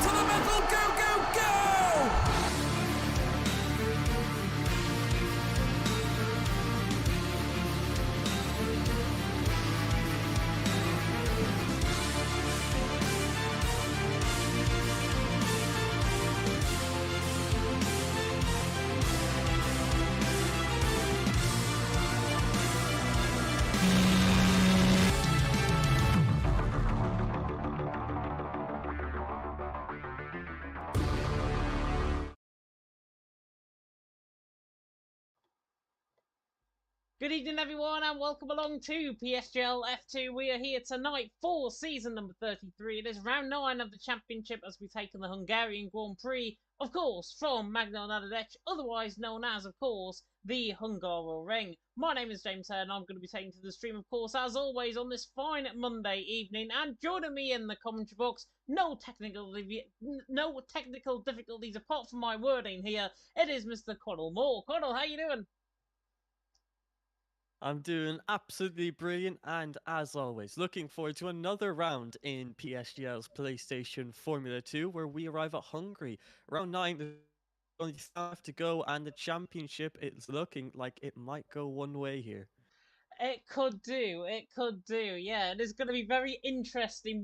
to the metal, go, go, go! Good evening, everyone, and welcome along to PSGL F2. We are here tonight for season number 33. It is round 9 of the championship as we take on the Hungarian Grand Prix, of course, from Magna Nadezhd, otherwise known as, of course, the Hungaroring. My name is James Hare, and I'm going to be taking to the stream, of course, as always, on this fine Monday evening. And joining me in the commentary box, no technical difficulties apart from my wording here, it is Mr. Connell Moore. Connell, how you doing? I'm doing absolutely brilliant, and as always, looking forward to another round in PSGL's PlayStation Formula 2, where we arrive at Hungary. Round 9, there's only 5 to go, and the championship is looking like it might go one way here. It could do. It could do. Yeah, it is going to be very interesting.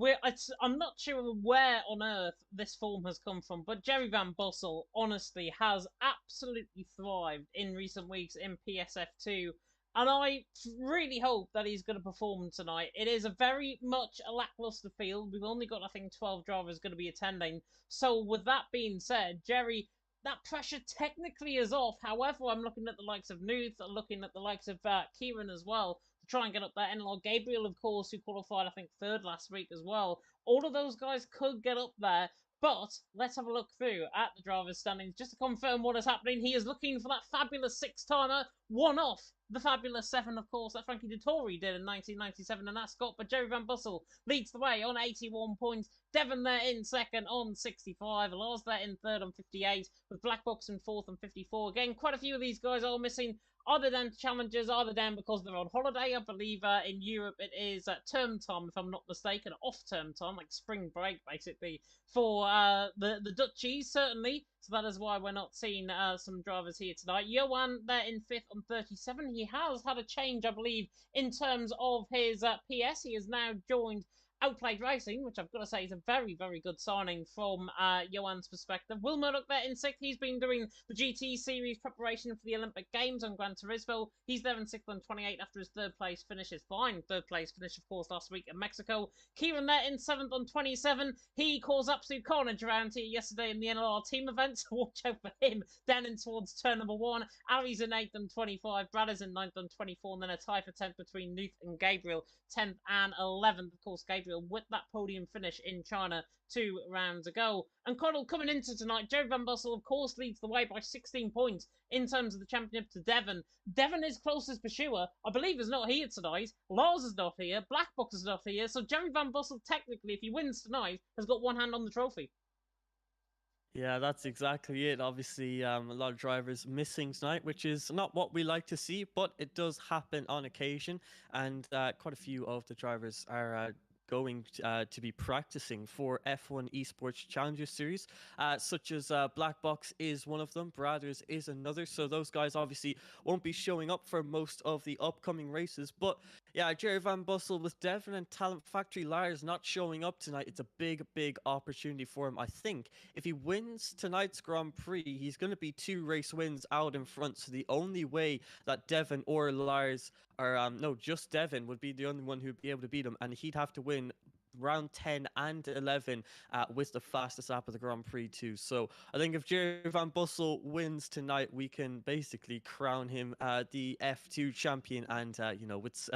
I'm not sure where on earth this form has come from, but Jerry Van Bussel, honestly, has absolutely thrived in recent weeks in PSF2. And I really hope that he's going to perform tonight. It is a very much a lackluster field. We've only got, I think, 12 drivers going to be attending. So, with that being said, Jerry, that pressure technically is off. However, I'm looking at the likes of Nuth, I'm looking at the likes of Kieran as well to try and get up there. And Gabriel, of course, who qualified, I think, third last week as well. All of those guys could get up there. But let's have a look through at the driver's standings just to confirm what is happening. He is looking for that fabulous six-timer, one off the fabulous 7, of course, that Frankie Dettori did in 1997 in Ascot. But Jerry Van Bussel leads the way on 81 points. Devon there in second on 65. Lars there in third on 58. With Black Box in fourth on 54. Again, quite a few of these guys are missing. Either down to challenges, either down because they're on holiday. I believe in Europe it is term time, if I'm not mistaken, off term time, like spring break, basically, for the Dutchies, certainly. So that is why we're not seeing some drivers here tonight. Johan there in 5th on 37. He has had a change, I believe, in terms of his PS. He has now joined Outplayed Racing, which I've got to say is a very, very good signing from Johan's perspective. Will Murdoch there in 6th. He's been doing the GT Series preparation for the Olympic Games on Gran Turismo. He's there in 6th on 28 after his third place finish. His fine third place finish, of course, last week in Mexico. Kieran there in 7th on 27. He caused absolute carnage around here yesterday in the NLR team event, so watch out for him down in towards turn number 1. Ari's in 8th on 25. Brad is in 9th on 24, and then a tie for 10th between Nuth and Gabriel, 10th and 11th. Of course, Gabriel with that podium finish in China 2 rounds ago. And Connell, coming into tonight, Jerry Van Bussel, of course, leads the way by 16 points in terms of the championship to Devon. Devon is closest pursuer. I believe is not here tonight. Lars is not here. Black Box is not here. So Jerry Van Bussel, technically, if he wins tonight, has got one hand on the trophy. Yeah, that's exactly it. Obviously, a lot of drivers missing tonight, which is not what we like to see, but it does happen on occasion. And quite a few of the drivers are going to be practicing for F1 Esports Challenger Series, such as Black Box is one of them, Brothers is another, so those guys obviously won't be showing up for most of the upcoming races. But yeah, Jerry Van Bussel with Devon and Talent Factory Lars not showing up tonight, it's a big opportunity for him. I think if he wins tonight's Grand Prix, he's going to be 2 race wins out in front, so the only way that Devon or Lars, or no, just Devon would be the only one who'd be able to beat him, and he'd have to win round 10 and 11 with the fastest lap of the Grand Prix too. So I think if Jerry Van Bussel wins tonight, we can basically crown him the F2 champion, and with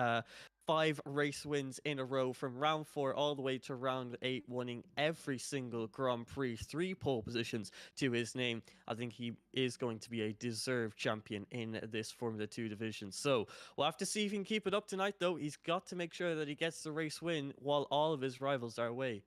5 race wins in a row from round 4 all the way to round 8, winning every single Grand Prix, 3 pole positions to his name. I think he is going to be a deserved champion in this Formula 2 division. So we'll have to see if he can keep it up tonight, though. He's got to make sure that he gets the race win while all of his rivals are away.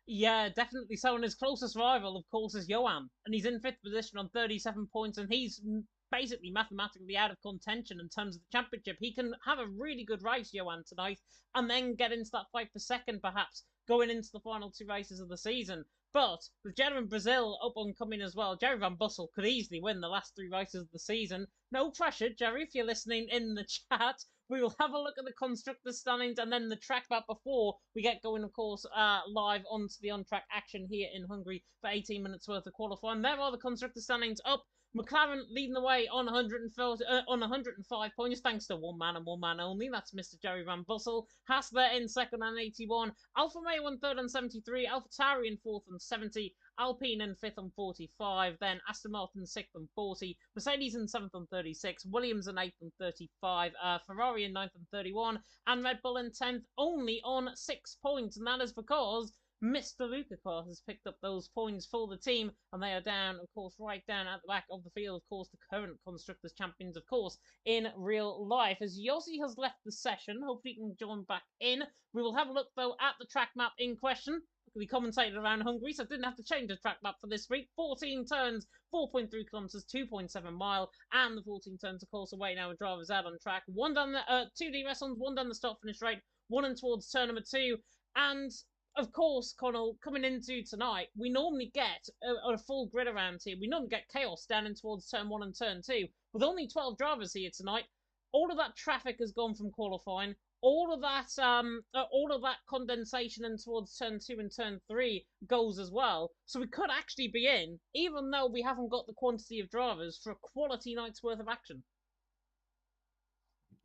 Yeah, definitely so. And his closest rival, of course, is Johan. And he's in 5th position on 37 points, and he's basically mathematically out of contention in terms of the championship. He can have a really good race, Johan, tonight, and then get into that fight for second, perhaps, going into the final 2 races of the season. But with Jeddah and Brazil up and coming as well, Jerry Van Bussel could easily win the last 3 races of the season. No pressure, Jerry, if you're listening in the chat. We will have a look at the constructors' standings and then the track map before we get going, of course, live onto the on-track action here in Hungary for 18 minutes worth of qualifying. There are the constructor standings up. McLaren leading the way on 105 points, thanks to one man and one man only. That's Mr. Jerry Van Bussel. Haas there in second on 81. Alfa Romeo in third on 73. AlphaTauri in fourth on 70. Alpine in fifth on 45. Then Aston Martin sixth on 40. Mercedes in seventh on 36. Williams in eighth on 35. Ferrari in ninth on 31. And Red Bull in 10th, only on 6 points. And that is because Mr. Lukaku has picked up those points for the team, and they are down, of course, right down at the back of the field. Of course, the current Constructors' Champions, of course, in real life. As Yossi has left the session, hopefully he can join back in. We will have a look, though, at the track map in question. We commentated around Hungary, so I didn't have to change the track map for this week. 14 turns, 4.3 kilometres, 2.7 mile, and the 14 turns, of course, away now with drivers out on track. One down the 2 DRS zones, one down the start-finish rate, one in towards turn number 2, and of course, Connell, coming into tonight, we normally get a full grid around here. We normally get chaos down in towards turn 1 and turn 2. With only 12 drivers here tonight, all of that traffic has gone from qualifying. All of that condensation in towards turn 2 and turn 3 goes as well. So we could actually be in, even though we haven't got the quantity of drivers, for a quality night's worth of action.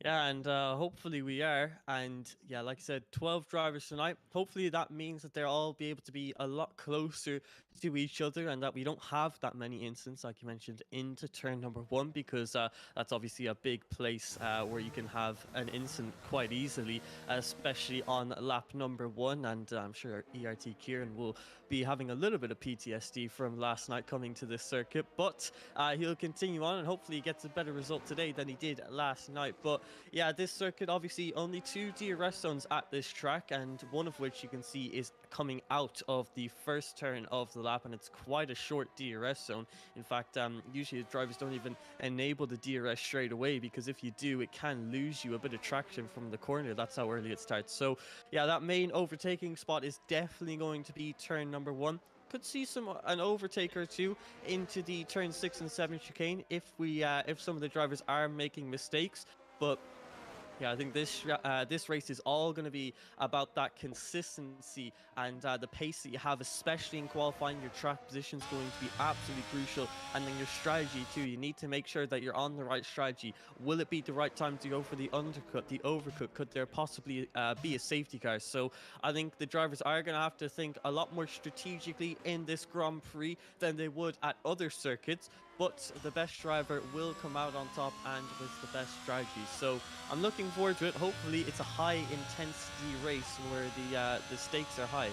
Yeah, and hopefully we are. And yeah, like I said, 12 drivers tonight. Hopefully that means that they'll all be able to be a lot closer to each other and that we don't have that many incidents, like you mentioned, into turn number 1, because that's obviously a big place where you can have an incident quite easily, especially on lap number 1. And I'm sure ERT Kieran will be having a little bit of PTSD from last night coming to this circuit, but he'll continue on and hopefully he gets a better result today than he did last night. But yeah, this circuit, obviously only 2 DRS zones at this track, and one of which you can see is coming out of the first turn of the lap, and it's quite a short DRS zone. In fact, usually the drivers don't even enable the DRS straight away, because if you do, it can lose you a bit of traction from the corner. That's how early it starts. So yeah, that main overtaking spot is definitely going to be turn number 1. Could see an overtake or two into the turn 6 and 7 chicane if some of the drivers are making mistakes. But yeah, I think this race is all going to be about that consistency and the pace that you have, especially in qualifying. Your track position is going to be absolutely crucial, and then your strategy too. You need to make sure that you're on the right strategy. Will it be the right time to go for the undercut, the overcut? Could there possibly be a safety car? So I think the drivers are going to have to think a lot more strategically in this Grand Prix than they would at other circuits. But the best driver will come out on top and with the best strategy. So I'm looking forward to it. Hopefully it's a high intensity race where the stakes are high.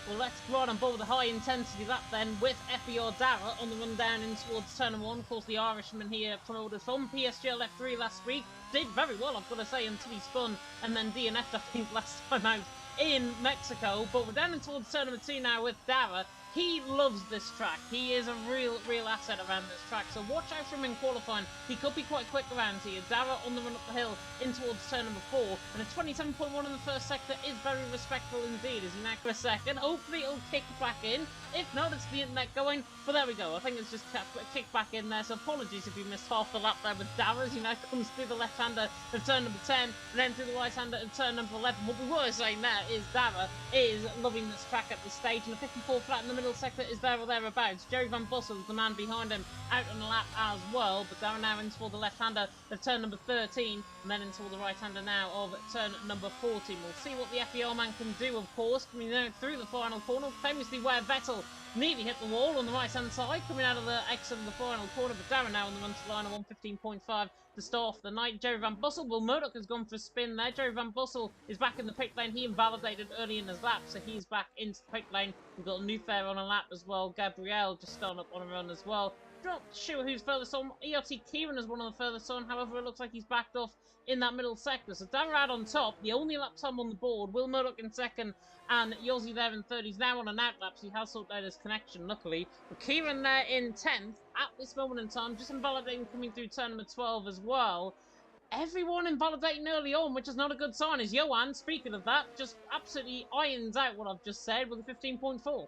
Well, let's go on board with the high intensity lap then with FER Dara on the run down in towards turn 1. Of course, the Irishman here promoted from PSGL F3 last week. Did very well, I've got to say, until he spun and then DNF'd, I think, last time out in Mexico. But we're down in towards turn number 2 now with Dara. He loves this track. He is a real asset around this track. So watch out for him in qualifying. He could be quite quick around here. Dara on the run up the hill in towards turn number 4. And a 27.1 in the first sector is very respectful indeed. As he now for a second. Hopefully it'll kick back in. If not, it's the internet going. But there we go. I think it's just kicked back in there. So apologies if you missed half the lap there with Dara as he now comes through the left-hander of turn number 10. And then through the right-hander of turn number 11. What we were saying there is Dara is loving this track at this stage. And the 54 flat in the middle sector is there or thereabouts. Jerry Van Bussel is the man behind him out on the lap as well, but Darren now in toward the left-hander of turn number 13 and then into the right-hander now of turn number 14. We'll see what the FER man can do, of course, coming out through the final corner, famously where Vettel nearly hit the wall on the right-hand side, coming out of the exit of the final corner, but Darren now on the run to line of 115.5 to start off the night. Jerry Van Bussel, well, Murdoch has gone for a spin there. Jerry Van Bussel is back in the pit lane. He invalidated early in his lap, so he's back into the pit lane. We've got a new fair on a lap as well. Gabrielle just starting up on a run as well. Not sure who's furthest on. ERT Kieran is one of the furthest on. However, it looks like he's backed off in that middle sector. So Darrad on top, the only lap time on the board. Will Murdoch in second, and Yossi there in third. He's now on an out lap, so he has sorted out his connection, luckily. But Kieran there in 10th at this moment in time, just invalidating coming through turn number 12 as well. Everyone invalidating early on, which is not a good sign, as Johan, speaking of that, just absolutely irons out what I've just said with a 15.4.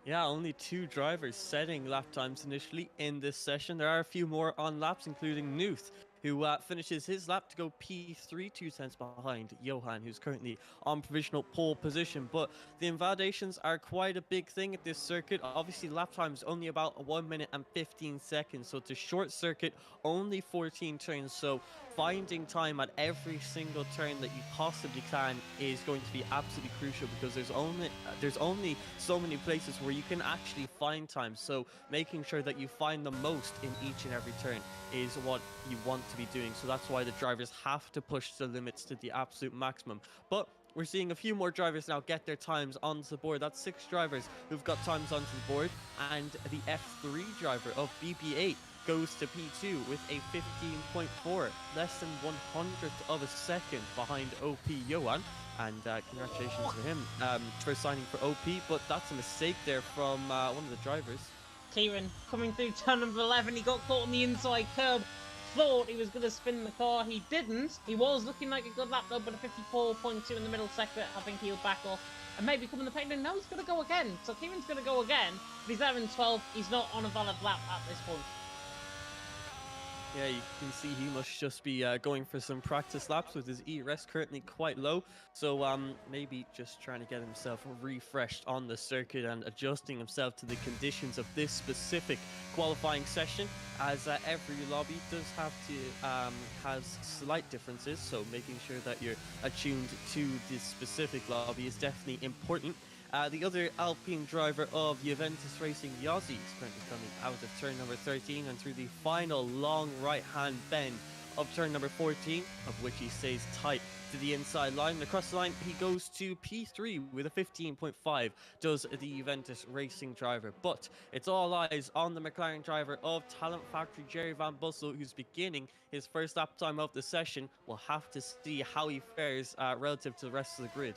Yeah, only 2 drivers setting lap times initially in this session. There are a few more on laps, including Nuth, who finishes his lap to go P3, 2 tenths behind Johan, who's currently on provisional pole position. But the invalidations are quite a big thing at this circuit. Obviously, lap time is only about 1 minute and 15 seconds, so it's a short circuit, only 14 turns. So finding time at every single turn that you possibly can is going to be absolutely crucial, because there's only so many places where you can actually find time. So making sure that you find the most in each and every turn is what you want to be doing. So that's why the drivers have to push the limits to the absolute maximum. But we're seeing a few more drivers now get their times onto the board. That's 6 drivers who've got times onto the board, and the F3 driver of BB8 goes to P2 with a 15.4, less than 100th of a second behind OP Johan. And congratulations to him for signing for OP, but that's a mistake there from one of the drivers. Kieran coming through turn number 11, he got caught on the inside curb. Thought he was going to spin the car, he didn't. He was looking like a good lap though, but a 54.2 in the middle sector. I think he'll back off and maybe come in the paint. No, he's going to go again. So Kieran's going to go again, but he's there in 12. He's not on a valid lap at this point. Yeah, you can see he must just be going for some practice laps with his ERS currently quite low. So maybe just trying to get himself refreshed on the circuit and adjusting himself to the conditions of this specific qualifying session, as every lobby does have to has slight differences. So making sure that you're attuned to this specific lobby is definitely important. The other Alpine driver of Juventus Racing, Yossi, is currently coming out of turn number 13 and through the final long right-hand bend of turn number 14, of which he stays tight to the inside line. And across the line, he goes to P3 with a 15.5, does the Juventus Racing driver. But it's all eyes on the McLaren driver of Talent Factory, Jerry Van Bussel, who's beginning his first lap time of the session. We'll have to see how he fares relative to the rest of the grid.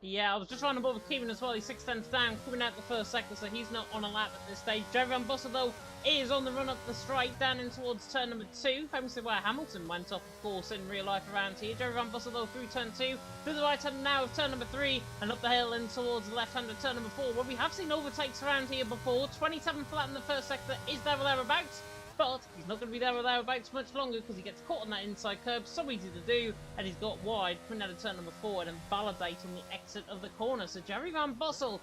Yeah, I was just trying to bother Kieran as well. He's 6 tenths down, coming out the first sector, so he's not on a lap at this stage. Jerry Van Bussel, though, is on the run up the straight, down in towards turn number 2. Famously where Hamilton went off, of course, in real life around here. Jerry Van Bussel, though, through turn 2, through the right hand now of turn number 3, and up the hill in towards the left hand of turn number 4, where we have seen overtakes around here before. 27th lap in the first sector is there or thereabouts. But he's not going to be there or thereabouts much longer, because he gets caught on that inside curb, so easy to do, and he's got wide coming out of turn number 4 and validating the exit of the corner. So Jerry Van Bussel,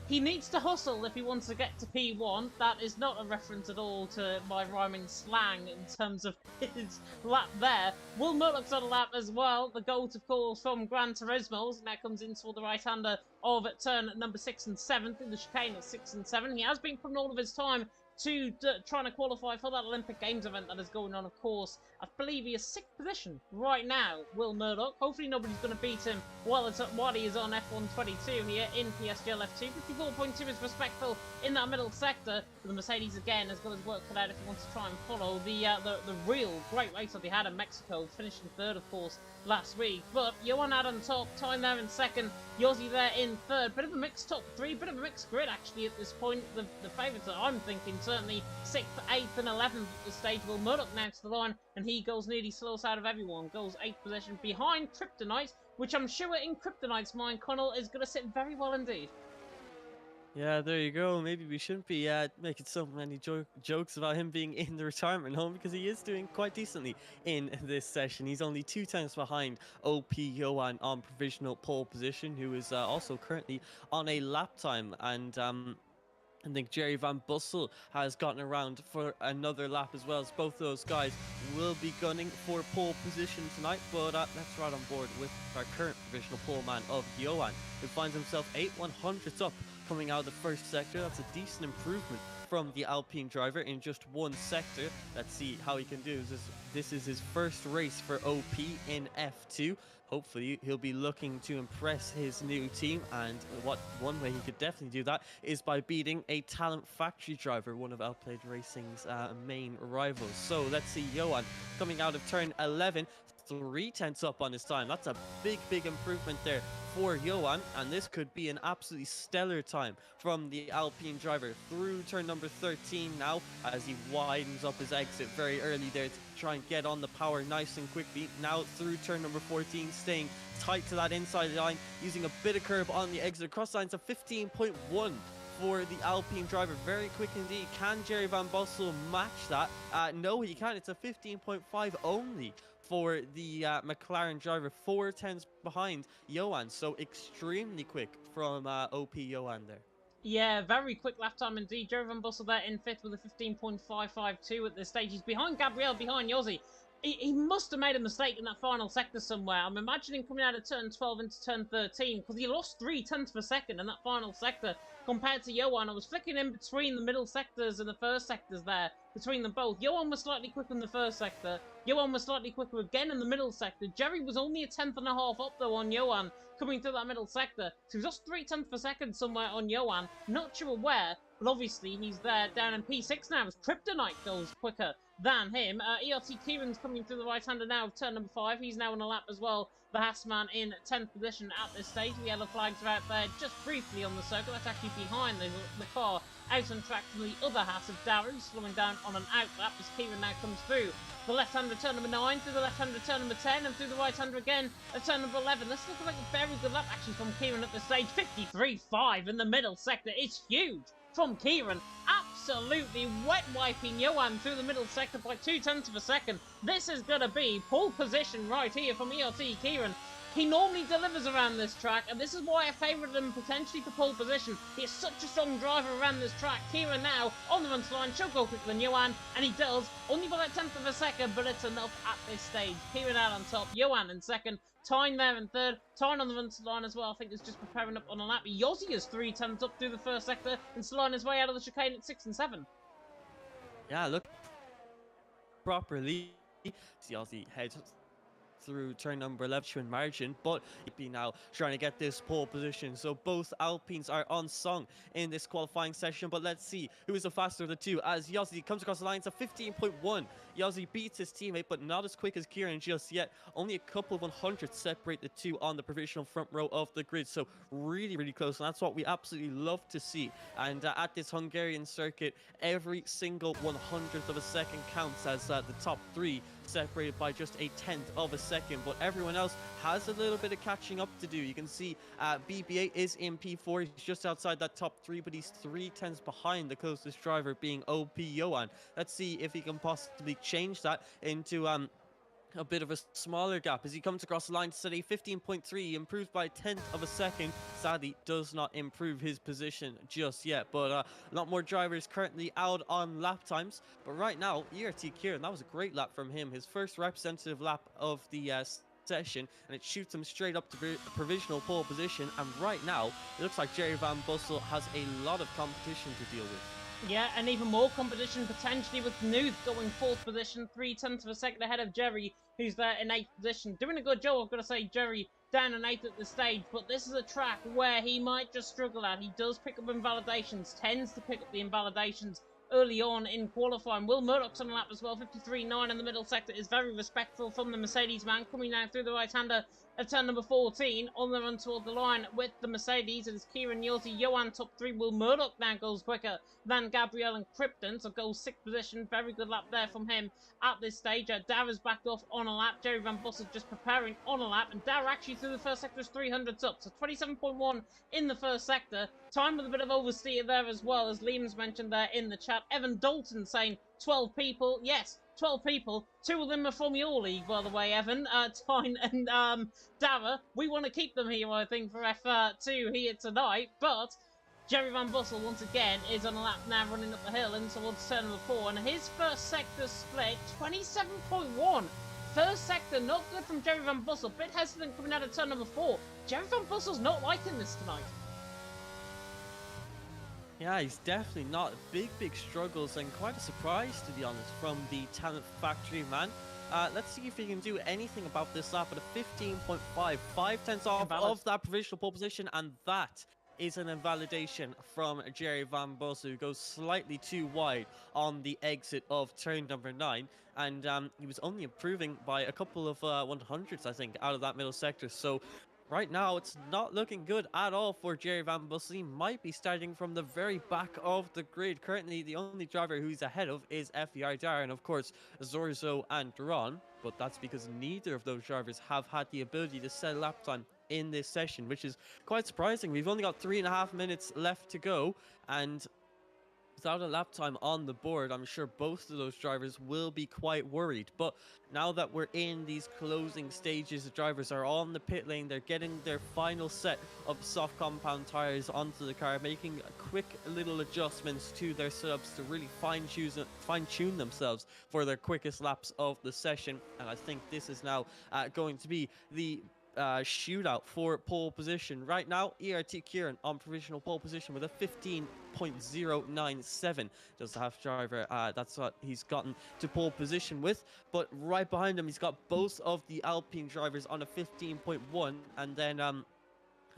he needs to hustle if he wants to get to P1. That is not a reference at all to my rhyming slang in terms of his lap there. Will Murdoch's on a lap as well. The goat, of course, from Gran Turismo, and that comes in toward the right-hander of turn number 6 and 7 through the chicane of 6 and 7. He has been putting all of his time to trying to qualify for that Olympic Games event that is going on, of course. I believe he is 6th position right now, Will Murdoch. Hopefully nobody's going to beat him while he is on F122 here in PSGL F2. 54.2 is respectful in that middle sector. The Mercedes, again, has got his work cut out if he wants to try and follow the real great race that they had in Mexico, finishing 3rd, of course, last week. But Johan out on top, time there in 2nd, Yossi there in 3rd. Bit of a mixed top 3, bit of a mixed grid, actually, at this point. The favourites that I'm thinking, certainly 6th, 8th and 11th at this stage. Will Murdoch now to the line, and he goes nearly slowest out of everyone. Goes 8th position behind Kryptonite, which I'm sure in Kryptonite's mind, Connell, is going to sit very well indeed. Yeah, there you go. Maybe we shouldn't be making so many jokes about him being in the retirement home, because he is doing quite decently in this session. He's only 2 tenths behind OP Johan on provisional pole position, who is also currently on a lap time. And I think Jerry Van Bussel has gotten around for another lap as well, as both those guys will be gunning for pole position tonight. But let's ride on board with our current provisional pole man of Johan, who finds himself 8/100ths up coming out of the first sector. That's a decent improvement from the Alpine driver in just one sector. Let's see how he can do. This is his first race for OP in F2. Hopefully he'll be looking to impress his new team, and one way he could definitely do that is by beating a Talent Factory driver, one of Outplayed Racing's main rivals. So let's see Johan coming out of turn 11, 3 tenths up on his time. That's a big improvement there for Johan, and this could be an absolutely stellar time from the Alpine driver through turn number 13 now, as he widens up his exit very early there to try and get on the power nice and quickly. Now through turn number 14, staying tight to that inside line, using a bit of curb on the exit. Cross lines of 15.1 for the Alpine driver. Very quick indeed. Can Jerry Van Bossel match that? No, he can. It's a 15.5 only for the McLaren driver, 4 tenths behind Johan. So extremely quick from OP Johan there. Yeah, very quick lap time indeed. Jerry Van Bussel there in 5th with a 15.552 at this stage. He's behind Gabriel, behind Yossi. He must have made a mistake in that final sector somewhere. I'm imagining coming out of turn 12 into turn 13, because he lost 3 tenths per second in that final sector compared to Johan. I was flicking in between the middle sectors and the first sectors there, between them both. Johan was slightly quicker in the first sector. Johan was slightly quicker again in the middle sector. Jerry was only a 1/10.5 up though on Johan coming through that middle sector. So he lost 3 tenths per second somewhere on Johan. Not sure where, but obviously he's there down in P6 now as Kryptonite goes quicker than him. ERT Kieran's coming through the right-hander now of turn number 5. He's now on a lap as well. The Haasman in 10th position at this stage. The yellow flags are out there just briefly on the circle. That's actually behind the car out on track from the other Haas of Darrow, slowing down on an out lap as Kieran now comes through. The left-hander turn number 9, through the left-hander turn number 10, and through the right-hander again at turn number 11. This looks like a very good lap actually from Kieran at this stage. 53.5 in the middle sector. It's huge from Kieran. Absolutely wet wiping Johan through the middle sector by 2 tenths of a second. This is going to be pole position right here from ERT Kieran. He normally delivers around this track, and this is why I favoured him potentially for pole position. He is such a strong driver around this track. Kieran now on the front line, should go quicker than Johan, and he does, only by that 10th of a second, but it's enough at this stage. Kieran out on top, Johan in second, Tyne there in third, Tyne on the front line as well, I think is just preparing up on a lap. Yossi is 3 tenths up through the first sector, and sliding his way out of the chicane at 6 and 7. Yeah, look properly. See Aussie heads through turn number 11 to in margin, but be now trying to get this pole position. So both Alpines are on song in this qualifying session, but let's see who is the faster of the two as Yossi comes across the lines of 15.1. Yossi beats his teammate, but not as quick as Kieran just yet. Only a couple of 100 separate the two on the provisional front row of the grid, so really, really close, and that's what we absolutely love to see. And at this Hungarian circuit, every single 100th of a second counts, as the top 3 separated by just a 10th of a second, but everyone else has a little bit of catching up to do. You can see BB8 is in P4. He's just outside that top 3, but he's 3 tenths behind the closest driver, being OP Johan. Let's see if he can possibly change that into a bit of a smaller gap as he comes across the line to set a 15.3, improves by a 10th of a second. Sadly does not improve his position just yet, but a lot more drivers currently out on lap times. But right now, ERT Kieran, that was a great lap from him, his first representative lap of the session, and it shoots him straight up to provisional pole position. And right now it looks like Jerry Van Bussel has a lot of competition to deal with. Yeah, and even more competition potentially with Nuth going 4th position, 3 tenths of a second ahead of Jerry, who's there in 8th position. Doing a good job, I've got to say, Jerry down in 8th at the stage, but this is a track where he might just struggle at. He does pick up invalidations, tends to pick up the invalidations early on in qualifying. Will Murdoch's on the lap as well, 53.9 in the middle sector, is very respectful from the Mercedes man, coming down through the right-hander at turn number 14, on the run toward the line with the Mercedes. It is Kieran, Yossi, Johan top 3. Will Murdoch now goes quicker than Gabriel and Krypton, so goes 6th position. Very good lap there from him at this stage. Dara's backed off on a lap. Jerry Van Bussel just preparing on a lap, and Dara actually through the first sector is 300s up, so 27.1 in the first sector. Time with a bit of oversteer there as well, as Liam's mentioned there in the chat. Evan Dalton saying 12 people. Yes, 12 people. 2 of them are from your league, by the way, Evan. Tyne and Dara. We want to keep them here, I think, for F2 here tonight. But Jerry Van Bussel, once again, is on a lap now running up the hill and towards turn number 4. And his first sector split, 27.1. First sector, not good from Jerry Van Bussel. Bit hesitant coming out of turn number 4. Jerry Van Bussel's not liking this tonight. Yeah, he's definitely not. Big struggles, and quite a surprise, to be honest, from the Talent Factory man. Let's see if he can do anything about this lap at a 15.5, 5 tenths off of that provisional pole position, and that is an invalidation from Jerry Van Bussel, who goes slightly too wide on the exit of turn number 9, and he was only improving by a couple of 100s, I think, out of that middle sector. So right now it's not looking good at all for Jerry Van Bussel. He might be starting from the very back of the grid. Currently, the only driver who's ahead of is FEI Dar, and of course, Zorzo and Duran. But that's because neither of those drivers have had the ability to set a lap time in this session, which is quite surprising. We've only got 3.5 minutes left to go, and without a lap time on the board, I'm sure both of those drivers will be quite worried. But now that we're in these closing stages, the drivers are on the pit lane. They're getting their final set of soft compound tires onto the car, making quick little adjustments to their setups to really fine-tune themselves for their quickest laps of the session. And I think this is now going to be the shootout for pole position. Right now, ERT Kieran on provisional pole position with a 15.097. Does the half driver, that's what he's gotten to pole position with. But right behind him, he's got both of the Alpine drivers on a 15.1, and then a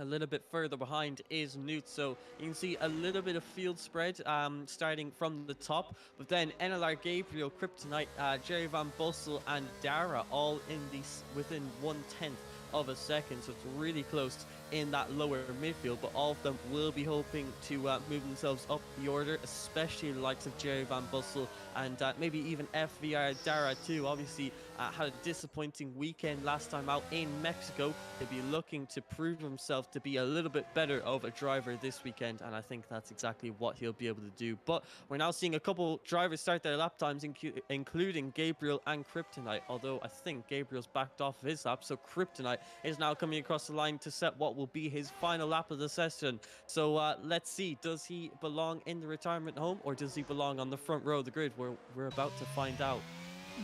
little bit further behind is Newt, so you can see a little bit of field spread starting from the top, but then NLR Gabriel, Kryptonite, Jerry Van Bussel and Dara all in these within 1/10 of a second, so it's really close in that lower midfield, but all of them will be hoping to move themselves up the order, especially the likes of Jerry Van Bussel and maybe even FVR Dara too. Obviously had a disappointing weekend last time out in Mexico. He'll be looking to prove himself to be a little bit better of a driver this weekend, and I think that's exactly what he'll be able to do. But we're now seeing a couple drivers start their lap times, including Gabriel and Kryptonite, although I think Gabriel's backed off of his lap, so Kryptonite is now coming across the line to set what will be his final lap of the session. So let's see, does he belong in the retirement home, or does he belong on the front row of the grid? We're about to find out.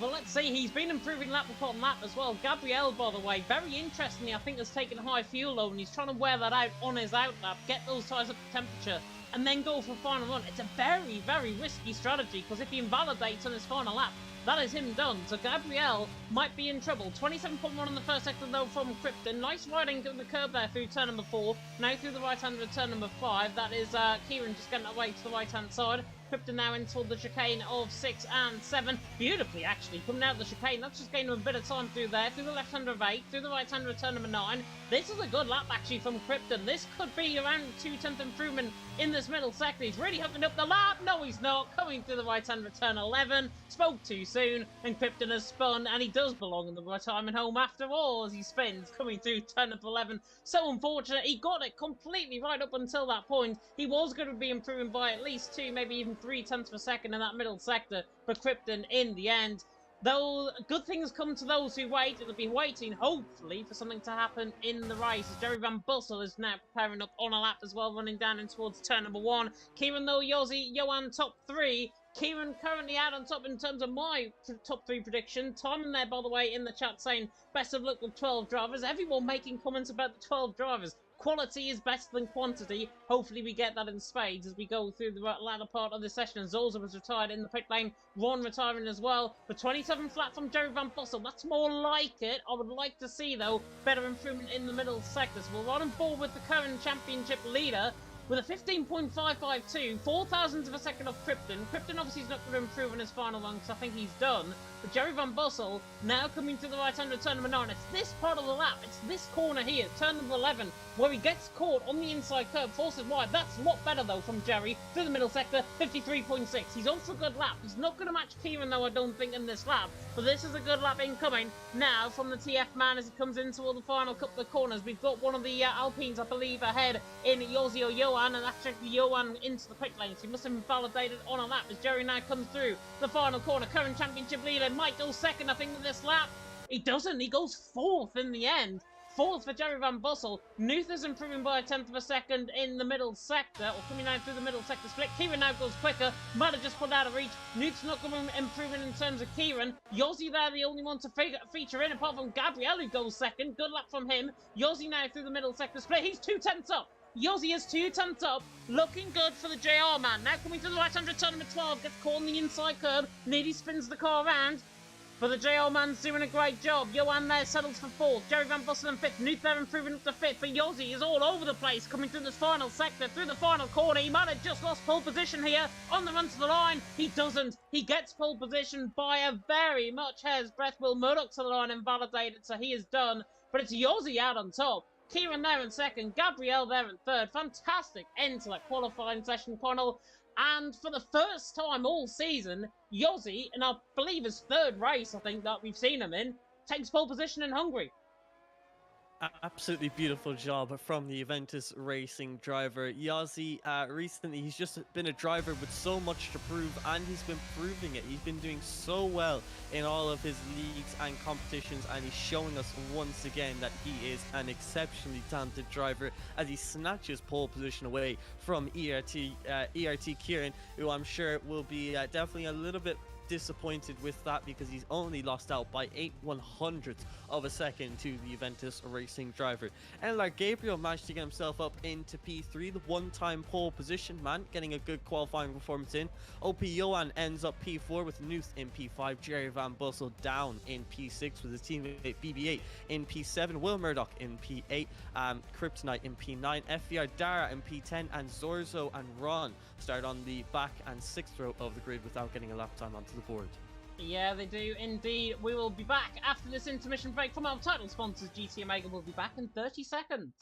Well, let's see. He's been improving lap upon lap as well. Gabriel, by the way, very interestingly, I think has taken high fuel load, and he's trying to wear that out on his out lap, get those tyres up to temperature, and then go for a final run. It's a very, very risky strategy, because if he invalidates on his final lap, that is him done. So Gabriel might be in trouble. 27.1 on the first sector though from Krypton. Nice riding to the curb there through turn number 4. Now through the right hand of turn number 5. That is Kieran just getting away to the right hand side. Krypton now into the chicane of 6 and 7. Beautifully, actually, coming out of the chicane. That's just gaining a bit of time through there. Through the left hander of 8. Through the right hander of turn number 9. This is a good lap, actually, from Krypton. This could be around 2/10 improvement in this middle sector. He's really hooking up the lap. No, he's not. Coming through the right hander of turn 11. Spoke too soon, and Krypton has spun, and he does belong in the retirement home after all, as he spins, coming through turn number 11. So unfortunate. He got it completely right up until that point. He was going to be improving by at least 2, maybe even 3/10 of a second in that middle sector for Krypton in the end. Though good things come to those who wait, it'll be waiting, hopefully, for something to happen in the race. As Jerry Van Bussel is now preparing up on a lap as well, running down in towards turn number 1. Kieran, though, Yossi, Johan, top 3. Kieran currently out on top in terms of my top 3 prediction. Timon there, by the way, in the chat saying best of luck with 12 drivers. Everyone making comments about the 12 drivers. Quality is better than quantity. Hopefully we get that in spades as we go through the latter part of the session. Zolza was retired in the pit lane. Ron retiring as well. The 27 flat from Jerry Van Bussel. That's more like it. I would like to see, though, better improvement in the middle sector. So we're on board with the current championship leader with a 15.552, 4,000th of a second off Krypton. Krypton obviously is not going to improve on his final one because I think he's done. But Jerry Van Bussel now coming to the right hand of turn number 9. It's this part of the lap. It's this corner here, turn number 11, where he gets caught on the inside curve, forces wide. That's a lot better, though, from Jerry. Through the middle sector, 53.6. He's on for a good lap. He's not going to match Kieran, though, I don't think, in this lap. But this is a good lap incoming now from the TF man as he comes into all the final couple of corners. We've got one of the Alpines, I believe, ahead in Yossi or Johan, and that's actually Johan into the pit lane. So he must have been validated on a lap as Jerry now comes through the final corner. Current championship leader might go second, I think, in this lap. He doesn't. He goes 4th in the end. 4th for Jerry Van Bussel. Nuth is improving by a 10th of a second in the middle sector, or coming out through the middle sector split. Kieran now goes quicker. Might have just put out of reach. Nuth's not going to improve in terms of Kieran. Yossi there, the only one to feature in, apart from Gabriel, who goes second. Good luck from him. Yossi now through the middle sector split. He's 2/10 up. Yossi is 2/10 up, looking good for the JR man. Now coming to the right under turn number 12, gets caught on the inside curb, nearly spins the car around. But the JR man's doing a great job. Johan there settles for 4th. Jerry Van Bussel in 5th. Nuth there improving up to 5th. But Yossi is all over the place coming through this final sector, through the final corner. He might have just lost pole position here on the run to the line. He doesn't. He gets pole position by a very much hair's breadth. Will Murdoch to the line invalidated, so he is done. But it's Yossi out on top. Kieran there in second, Gabriel there in third. Fantastic end to that qualifying session, Connell. And for the first time all season, Yossi, in I believe his third race, I think, that we've seen him in, takes pole position in Hungary. Absolutely beautiful job from the Juventus Racing driver. Yossi, recently he's just been a driver with so much to prove, and he's been proving it. He's been doing so well in all of his leagues and competitions, and he's showing us once again that he is an exceptionally talented driver as he snatches pole position away from ERT Kieran, who I'm sure will be definitely a little bit disappointed with that, because he's only lost out by 8/100ths of a second to the Juventus Racing driver. And like Gabriel managed to get himself up into P3, the one-time pole position man, getting a good qualifying performance in. OP Johan ends up P4 with Nuth in P5, Jerry Van Bussel down in P6 with his teammate BB8 in P7, Will Murdoch in P8, Kryptonite in P9, FVR Dara in P10, and Zorzo and Ron start on the back and 6th row of the grid without getting a lap time onto the board. Yeah, they do indeed. We will be back after this intermission break from our title sponsors. GT Omega will be back in 30 seconds.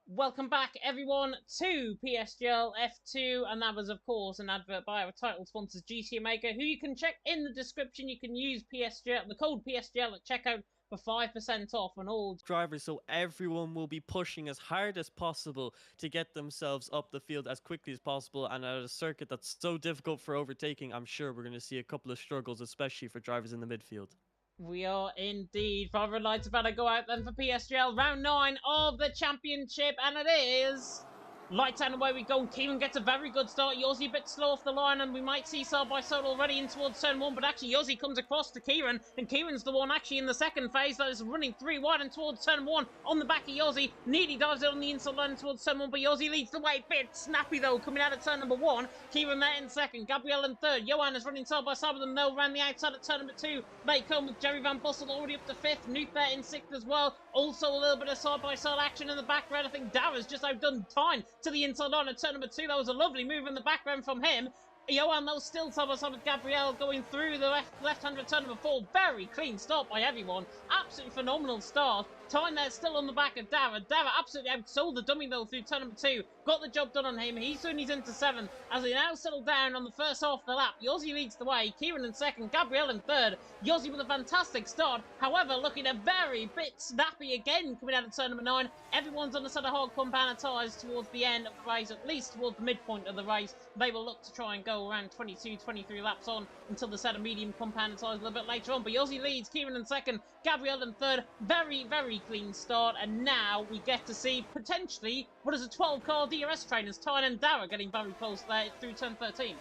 Welcome back, everyone, to PSGL F2, and that was, of course, an advert by our title sponsors, GT Omega, who you can check in the description. You can use PSGL, the code PSGL at checkout for 5% off on all drivers, so everyone will be pushing as hard as possible to get themselves up the field as quickly as possible, and at a circuit that's so difficult for overtaking, I'm sure we're going to see a couple of struggles, especially for drivers in the midfield. We are indeed. Father Lights about to go out then for PSGL. Round 9 of the championship, and it is lights out and away we go. Kieran gets a very good start. Yossi a bit slow off the line, and we might see side by side already in towards turn 1, but actually Yossi comes across to Kieran, and Kieran's the one actually in the second phase that is running 3 wide and towards turn 1 on the back of Yossi. Nearly dives it on the inside line towards turn 1, but Yossi leads the way. Bit snappy though, coming out of turn number 1. Kieran there in second, Gabriel in third. Johan is running side by side with them though, around the outside at turn number 2. They come with Jerry Van Bussel already up to 5th. Nuth there in 6th as well. Also a little bit of side by side action in the background. I think Dara's just outdone Tyne to the inside line at turn number 2. That was a lovely move in the background from him. Johan though still side by side with Gabriel going through the left-hand turn number 4. Very clean start by everyone. Absolutely phenomenal start. Tyne there still on the back of Dara. Dara absolutely outsold the dummy though through turn number 2. Got the job done on him. He's into 7th as they now settle down on the first half of the lap. Yossi leads the way. Kieran in second. Gabriel in third. Yossi with a fantastic start. However, looking a very bit snappy again coming out of turn number 9. Everyone's on the set of hard compound tyres towards the end of the race, at least towards the midpoint of the race. They will look to try and go around 22, 23 laps on until the set of medium compound tyres a little bit later on. But Yossi leads. Kieran in second. Gabriel in third. Very, very clean start, and now we get to see potentially what is a 12-car DRS train as Tyne and Dara getting very close there through turn 13.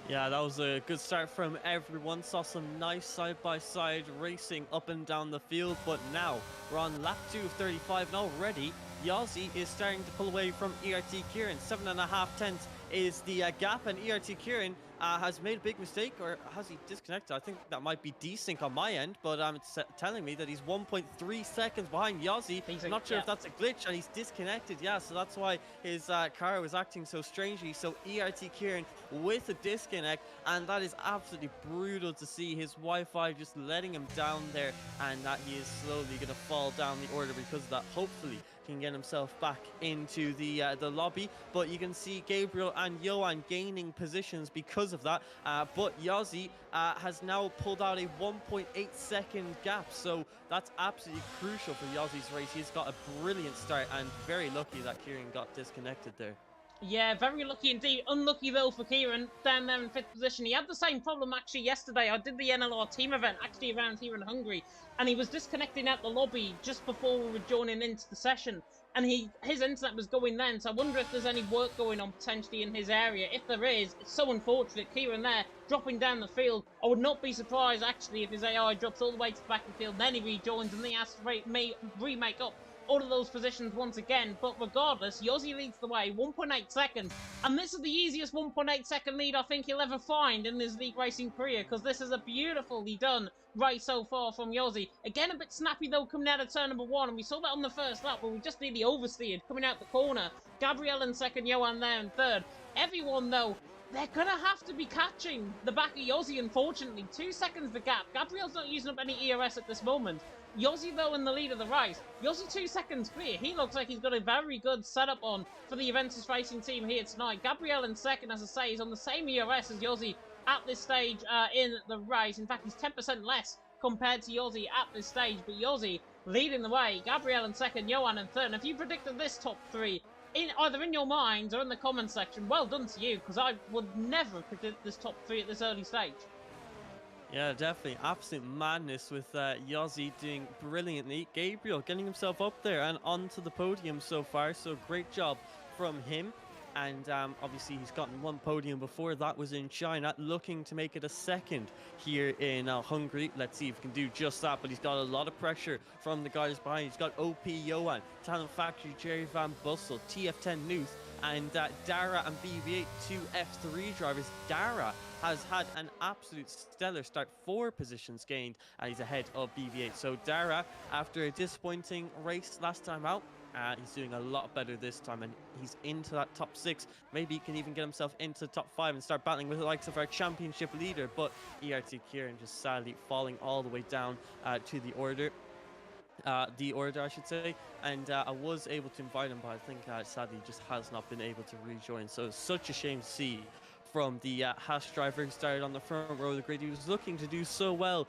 Yeah, that was a good start from everyone. Saw some nice side-by-side racing up and down the field, but now we're on lap 2 of 35, and already Yossi is starting to pull away from ERT Kieran. 7.5 tenths is the gap, and ERT Kieran has made a big mistake, or has he disconnected? I think that might be desync on my end, but it's telling me that he's 1.3 seconds behind Yossi. I'm not sure if that's a glitch, and he's disconnected. Yeah, so that's why his car was acting so strangely. So ERT Kieran with a disconnect, and that is absolutely brutal to see. His Wi-Fi just letting him down there, and that he is slowly going to fall down the order because of that. Hopefully can get himself back into the lobby, but you can see Gabriel and Johan gaining positions because of that, but Yossi has now pulled out a 1.8 second gap, so that's absolutely crucial for Yossi's race. He's got a brilliant start, and very lucky that Kieran got disconnected there. Yeah, very lucky indeed. Unlucky though for Kieran down there in 5th position. He had the same problem actually yesterday. I did the NLR team event actually around here in Hungary, and he was disconnecting at the lobby just before we were joining into the session. and his internet was going then, so I wonder if there's any work going on potentially in his area. If there is, it's so unfortunate. Kieran there, dropping down the field. I would not be surprised, actually, if his AI drops all the way to the back of the field, then he rejoins, and then he has to remake up all of those positions once again. But regardless, Yossi leads the way, 1.8 seconds. And this is the easiest 1.8 second lead I think he'll ever find in his league racing career, because this is a beautifully done race so far from Yossi. Again, a bit snappy though coming out of turn number 1, and we saw that on the first lap where we just nearly oversteered coming out the corner. Gabriel in second, Johan there in third. Everyone though, they're going to have to be catching the back of Yossi, unfortunately. 2 seconds the gap. Gabriel's not using up any ERS at this moment. Yossi, though, in the lead of the race. Yossi 2 seconds clear. He looks like he's got a very good setup on for the Juventus Racing team here tonight. Gabriel in second, as I say, is on the same ERS as Yossi at this stage in the race. In fact, he's 10% less compared to Yossi at this stage. But Yossi leading the way. Gabriel in second, Johan in third. And if you predicted this top 3, either in your minds or in the comment section, well done to you, because I would never predict this top 3 at this early stage. Yeah, definitely. Absolute madness with Yossi doing brilliantly. Gabriel getting himself up there and onto the podium so far. So great job from him. And obviously he's gotten 1 podium before. That was in China, looking to make it a second here in Hungary. Let's see if he can do just that. But he's got a lot of pressure from the guys behind. He's got OP Johan, Talent Factory, Jerry Van Bussel, TF10 Nuth, and Dara and BB8, 2 F3 drivers. Dara has had an absolute stellar start, 4 positions gained, and he's ahead of BB8. So Dara, after a disappointing race last time out, he's doing a lot better this time, and he's into that top 6. Maybe he can even get himself into the top 5 and start battling with the likes of our championship leader. But ERT Kieran just sadly falling all the way down to the order. I should say, and I was able to invite him, but I think sadly he just has not been able to rejoin. So it's such a shame to see from the Haas driver who started on the front row of the grid. He was looking to do so well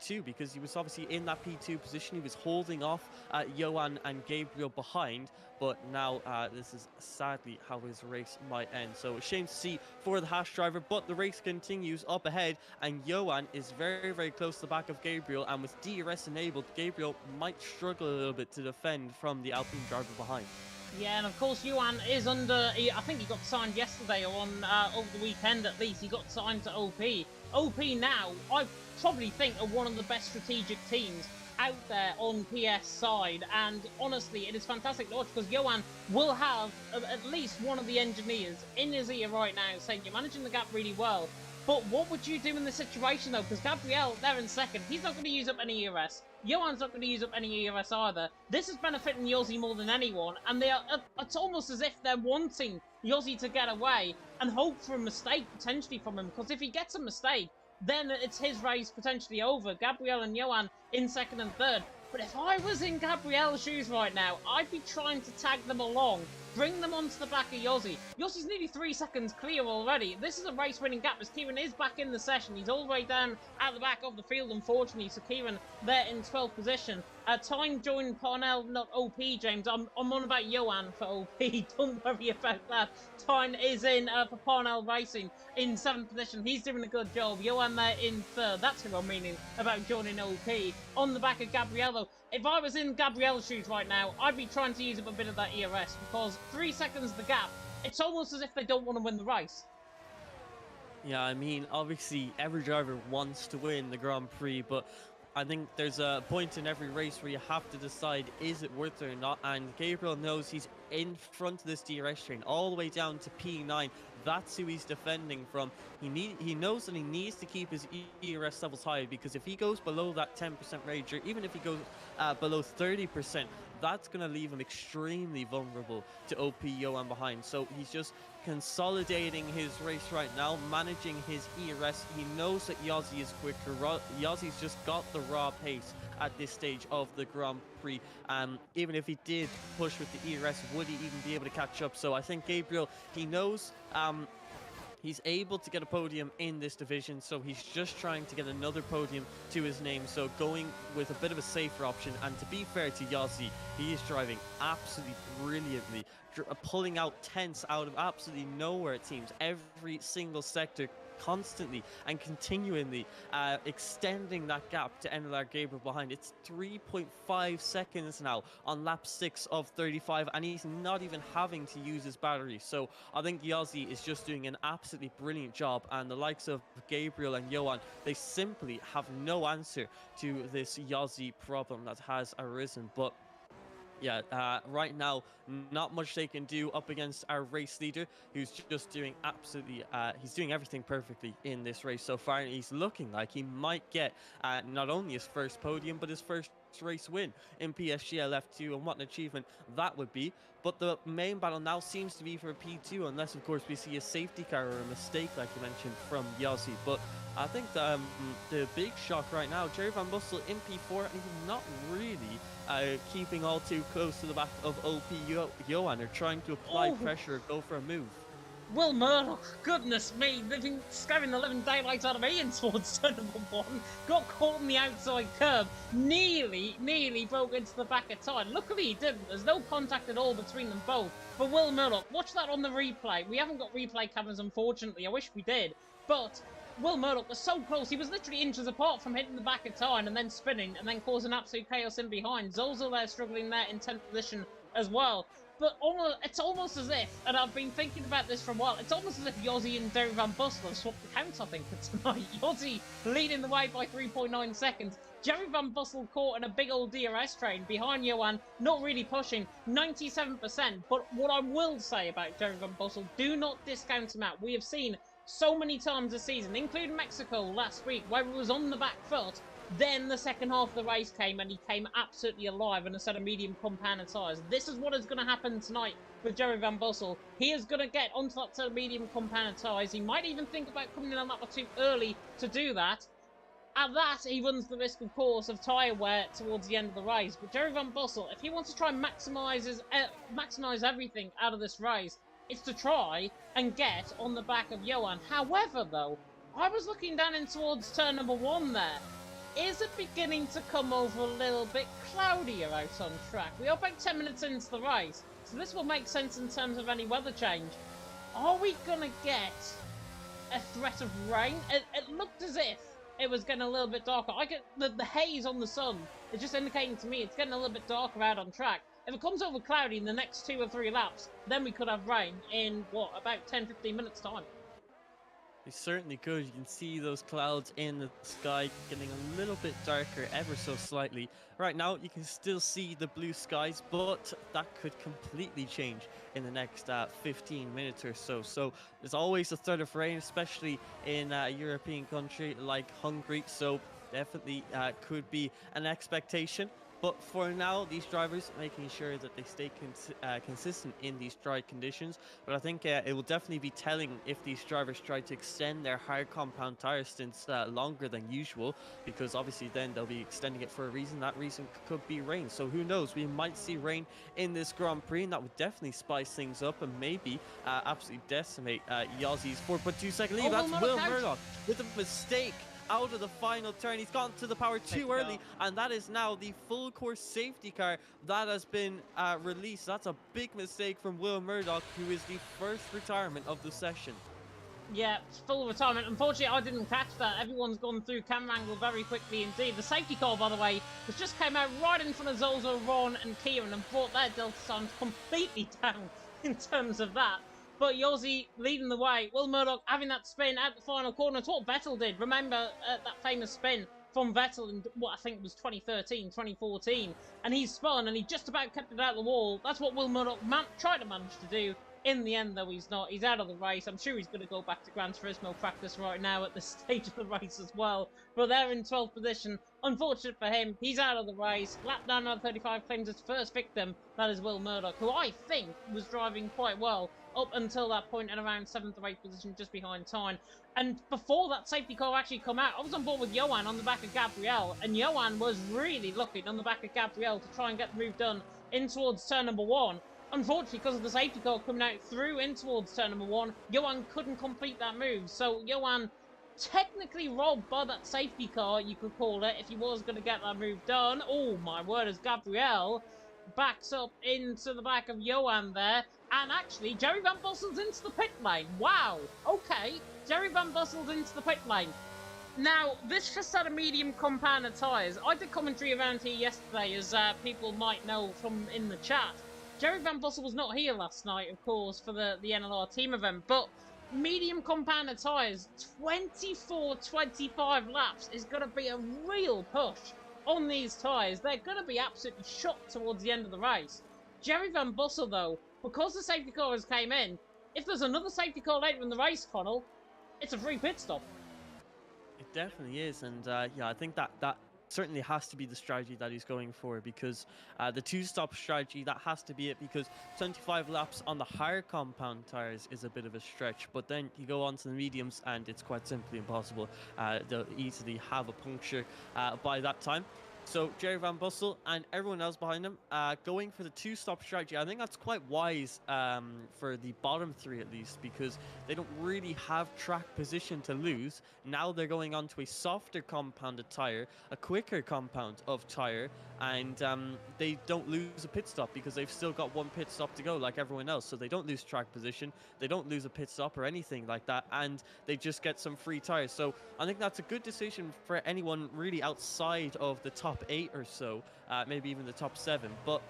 too, because he was obviously in that P2 position. He was holding off Johan and Gabriel behind, but now this is sadly how his race might end. So a shame to see for the Haas driver, but the race continues up ahead, and Johan is very, very close to the back of Gabriel, and with DRS enabled, Gabriel might struggle a little bit to defend from the Alpine driver behind. Yeah, and of course Johan is under, I think he got signed yesterday or on over the weekend at least. He got signed to OP. OP now, I probably think, are one of the best strategic teams out there on PS side, and honestly it is fantastic to watch, because Johan will have at least one of the engineers in his ear right now saying you're managing the gap really well. But what would you do in this situation though? Because Gabriel, there in second, he's not going to use up any ERS. Johan's not going to use up any ERS either. This is benefiting Yossi more than anyone, and it's almost as if they're wanting Yossi to get away and hope for a mistake potentially from him, because if he gets a mistake, then it's his race potentially over. Gabriel and Johan in second and third. But if I was in Gabriel's shoes right now, I'd be trying to tag them along, bring them onto the back of Yossi. Yossi's nearly 3 seconds clear already. This is a race-winning gap as Kieran is back in the session. He's all the way down at the back of the field, unfortunately. So Kieran there in 12th position. Time joined Parnell, not OP, James. I'm on about Johan for OP. Don't worry about that. Time is in for Parnell Racing in 7th position. He's doing a good job. Johan there in 3rd. That's who I'm meaning about joining OP. On the back of Gabriello. If I was in Gabriel's shoes right now, I'd be trying to use up a bit of that ERS, because 3 seconds the gap, it's almost as if they don't want to win the race. Yeah, I mean, obviously every driver wants to win the Grand Prix, but I think there's a point in every race where you have to decide, is it worth it or not? And Gabriel knows he's in front of this DRS train all the way down to P9. That's who he's defending from. He knows that he needs to keep his ERS levels high, because if he goes below that 10% range, or even if he goes below 30%, that's going to leave him extremely vulnerable to OP Johan behind. So he's just consolidating his race right now, managing his ERS. He knows that Yossi is quicker. Yossi's just got the raw pace at this stage of the Grand Prix. Even if he did push with the ERS, would he even be able to catch up? So I think Gabriel, he knows he's able to get a podium in this division, so he's just trying to get another podium to his name. So going with a bit of a safer option. And to be fair to Yossi, he is driving absolutely brilliantly, pulling out tenths out of absolutely nowhere, it seems. Every single sector constantly and continually extending that gap to Ennelar Gabriel behind. It's 3.5 seconds now on lap 6 of 35, and he's not even having to use his battery. So I think Yossi is just doing an absolutely brilliant job, and the likes of Gabriel and Johan, they simply have no answer to this Yossi problem that has arisen. But yeah, right now, not much they can do up against our race leader, who's just doing absolutely, he's doing everything perfectly in this race so far. And he's looking like he might get not only his first podium, but his first race win in PSGL F2, and what an achievement that would be. But the main battle now seems to be for P2, unless of course we see a safety car or a mistake like you mentioned from Yossi. But I think the big shock right now, Jerry Van Bussel in P4, and he's not really keeping all too close to the back of OP Johan, or trying to apply pressure, go for a move. Will Murdoch, goodness me, they've been scaring the living daylights out of me in towards turn number 1. Got caught on the outside curb, nearly broke into the back of Ty. Luckily he didn't, there's no contact at all between them both. But Will Murdoch, watch that on the replay. We haven't got replay cameras, unfortunately, I wish we did. But Will Murdoch was so close, he was literally inches apart from hitting the back of Tyne and then spinning and then causing absolute chaos in behind. Zolzo there struggling there in 10th position as well. But it's almost as if, and I've been thinking about this for a while, it's almost as if Yossi and Derry Van Bussel have swapped the counts, I think, for tonight. Yossi leading the way by 3.9 seconds. Jerry Van Bussel caught in a big old DRS train behind Johan, not really pushing, 97%. But what I will say about Jerry Van Bussel, do not discount him out. We have seen so many times this season, including Mexico last week, where he was on the back foot. Then the second half of the race came and he came absolutely alive in a set of medium compound tyres. This is what is going to happen tonight with Jerry Van Bussel. He is going to get onto that set of medium compound tyres. He might even think about coming in a lap or two early to do that. At that, he runs the risk, of course, of tyre wear towards the end of the race. But Jerry Van Bussel, if he wants to try and maximise everything out of this race, it's to try and get on the back of Johan. However, though, I was looking down in towards turn number 1 there. Is it beginning to come over a little bit cloudier out on track? We are about 10 minutes into the race, so this will make sense in terms of any weather change. Are we going to get a threat of rain? It looked as if it was getting a little bit darker. I get the haze on the sun. It's just indicating to me it's getting a little bit darker out on track. If it comes over cloudy in the next 2 or 3 laps, then we could have rain in, what, about 10-15 minutes time. It's certainly good. You can see those clouds in the sky getting a little bit darker ever so slightly. Right now, you can still see the blue skies, but that could completely change in the next 15 minutes or so. So there's always a threat of rain, especially in a European country like Hungary. So definitely could be an expectation. But for now, these drivers making sure that they stay consistent in these dry conditions. But I think it will definitely be telling if these drivers try to extend their hard compound tire stints longer than usual, because obviously then they'll be extending it for a reason. That reason could be rain. So who knows? We might see rain in this Grand Prix, and that would definitely spice things up and maybe absolutely decimate Yossi's 4.2 second lead. That's Will Murdoch with a mistake out of the final turn. He's gone to the power too early, and that is now the full course safety car that has been released. That's a big mistake from Will Murdoch, who is the first retirement of the session. Yeah, full retirement. Unfortunately, I didn't catch that. Everyone's gone through camera angle very quickly indeed. The safety car, by the way, has just came out right in front of Zolzo, Ron and Kieran and brought their Delta Suns completely down in terms of that. But Yossi leading the way. Will Murdoch having that spin at the final corner. It's what Vettel did. Remember that famous spin from Vettel in what I think was 2013, 2014. And he spun and he just about kept it out of the wall. That's what Will Murdoch tried to manage to do. In the end, though, he's not. He's out of the race. I'm sure he's going to go back to Gran Turismo practice right now at this stage of the race as well. But they're in 12th position. Unfortunate for him, he's out of the race. Lap 9 out of 35 claims his first victim. That is Will Murdoch, who I think was driving quite well up until that point in around 7th or 8th position, just behind Tyne. And before that safety car actually come out, I was on board with Johan on the back of Gabriel. And Johan was really looking on the back of Gabriel to try and get the move done in towards turn number 1. Unfortunately, because of the safety car coming out through in towards turn number 1, Johan couldn't complete that move. So Johan technically robbed by that safety car, you could call it, if he was going to get that move done. Oh my word, as Gabriel backs up into the back of Johan there. And actually, Jerry Van Bussel's into the pit lane. Wow. Okay. Jerry Van Bussel's into the pit lane. Now, this just set a medium compound of tyres. I did commentary around here yesterday, as people might know from in the chat. Jerry Van Bussel was not here last night, of course, for the NLR team event, but medium compound of tyres, 24-25 laps is going to be a real push on these tyres. They're going to be absolutely shot towards the end of the race. Jerry Van Bussel, though, because the safety car has came in, if there's another safety car later in the race, Connell, it's a free pit stop. It definitely is, and yeah, I think that certainly has to be the strategy that he's going for, because the two-stop strategy, that has to be it, because 25 laps on the higher compound tires is a bit of a stretch, but then you go on to the mediums and it's quite simply impossible. They'll easily have a puncture by that time. So Jerry Van Bussel and everyone else behind him going for the two-stop strategy. I think that's quite wise for the bottom three at least, because they don't really have track position to lose. Now they're going on to a softer compounded tire, a quicker compound of tire, and they don't lose a pit stop because they've still got one pit stop to go like everyone else. So they don't lose track position, they don't lose a pit stop or anything like that, and they just get some free tires. So I think that's a good decision for anyone really outside of the top 8 or so, maybe even the top 7. But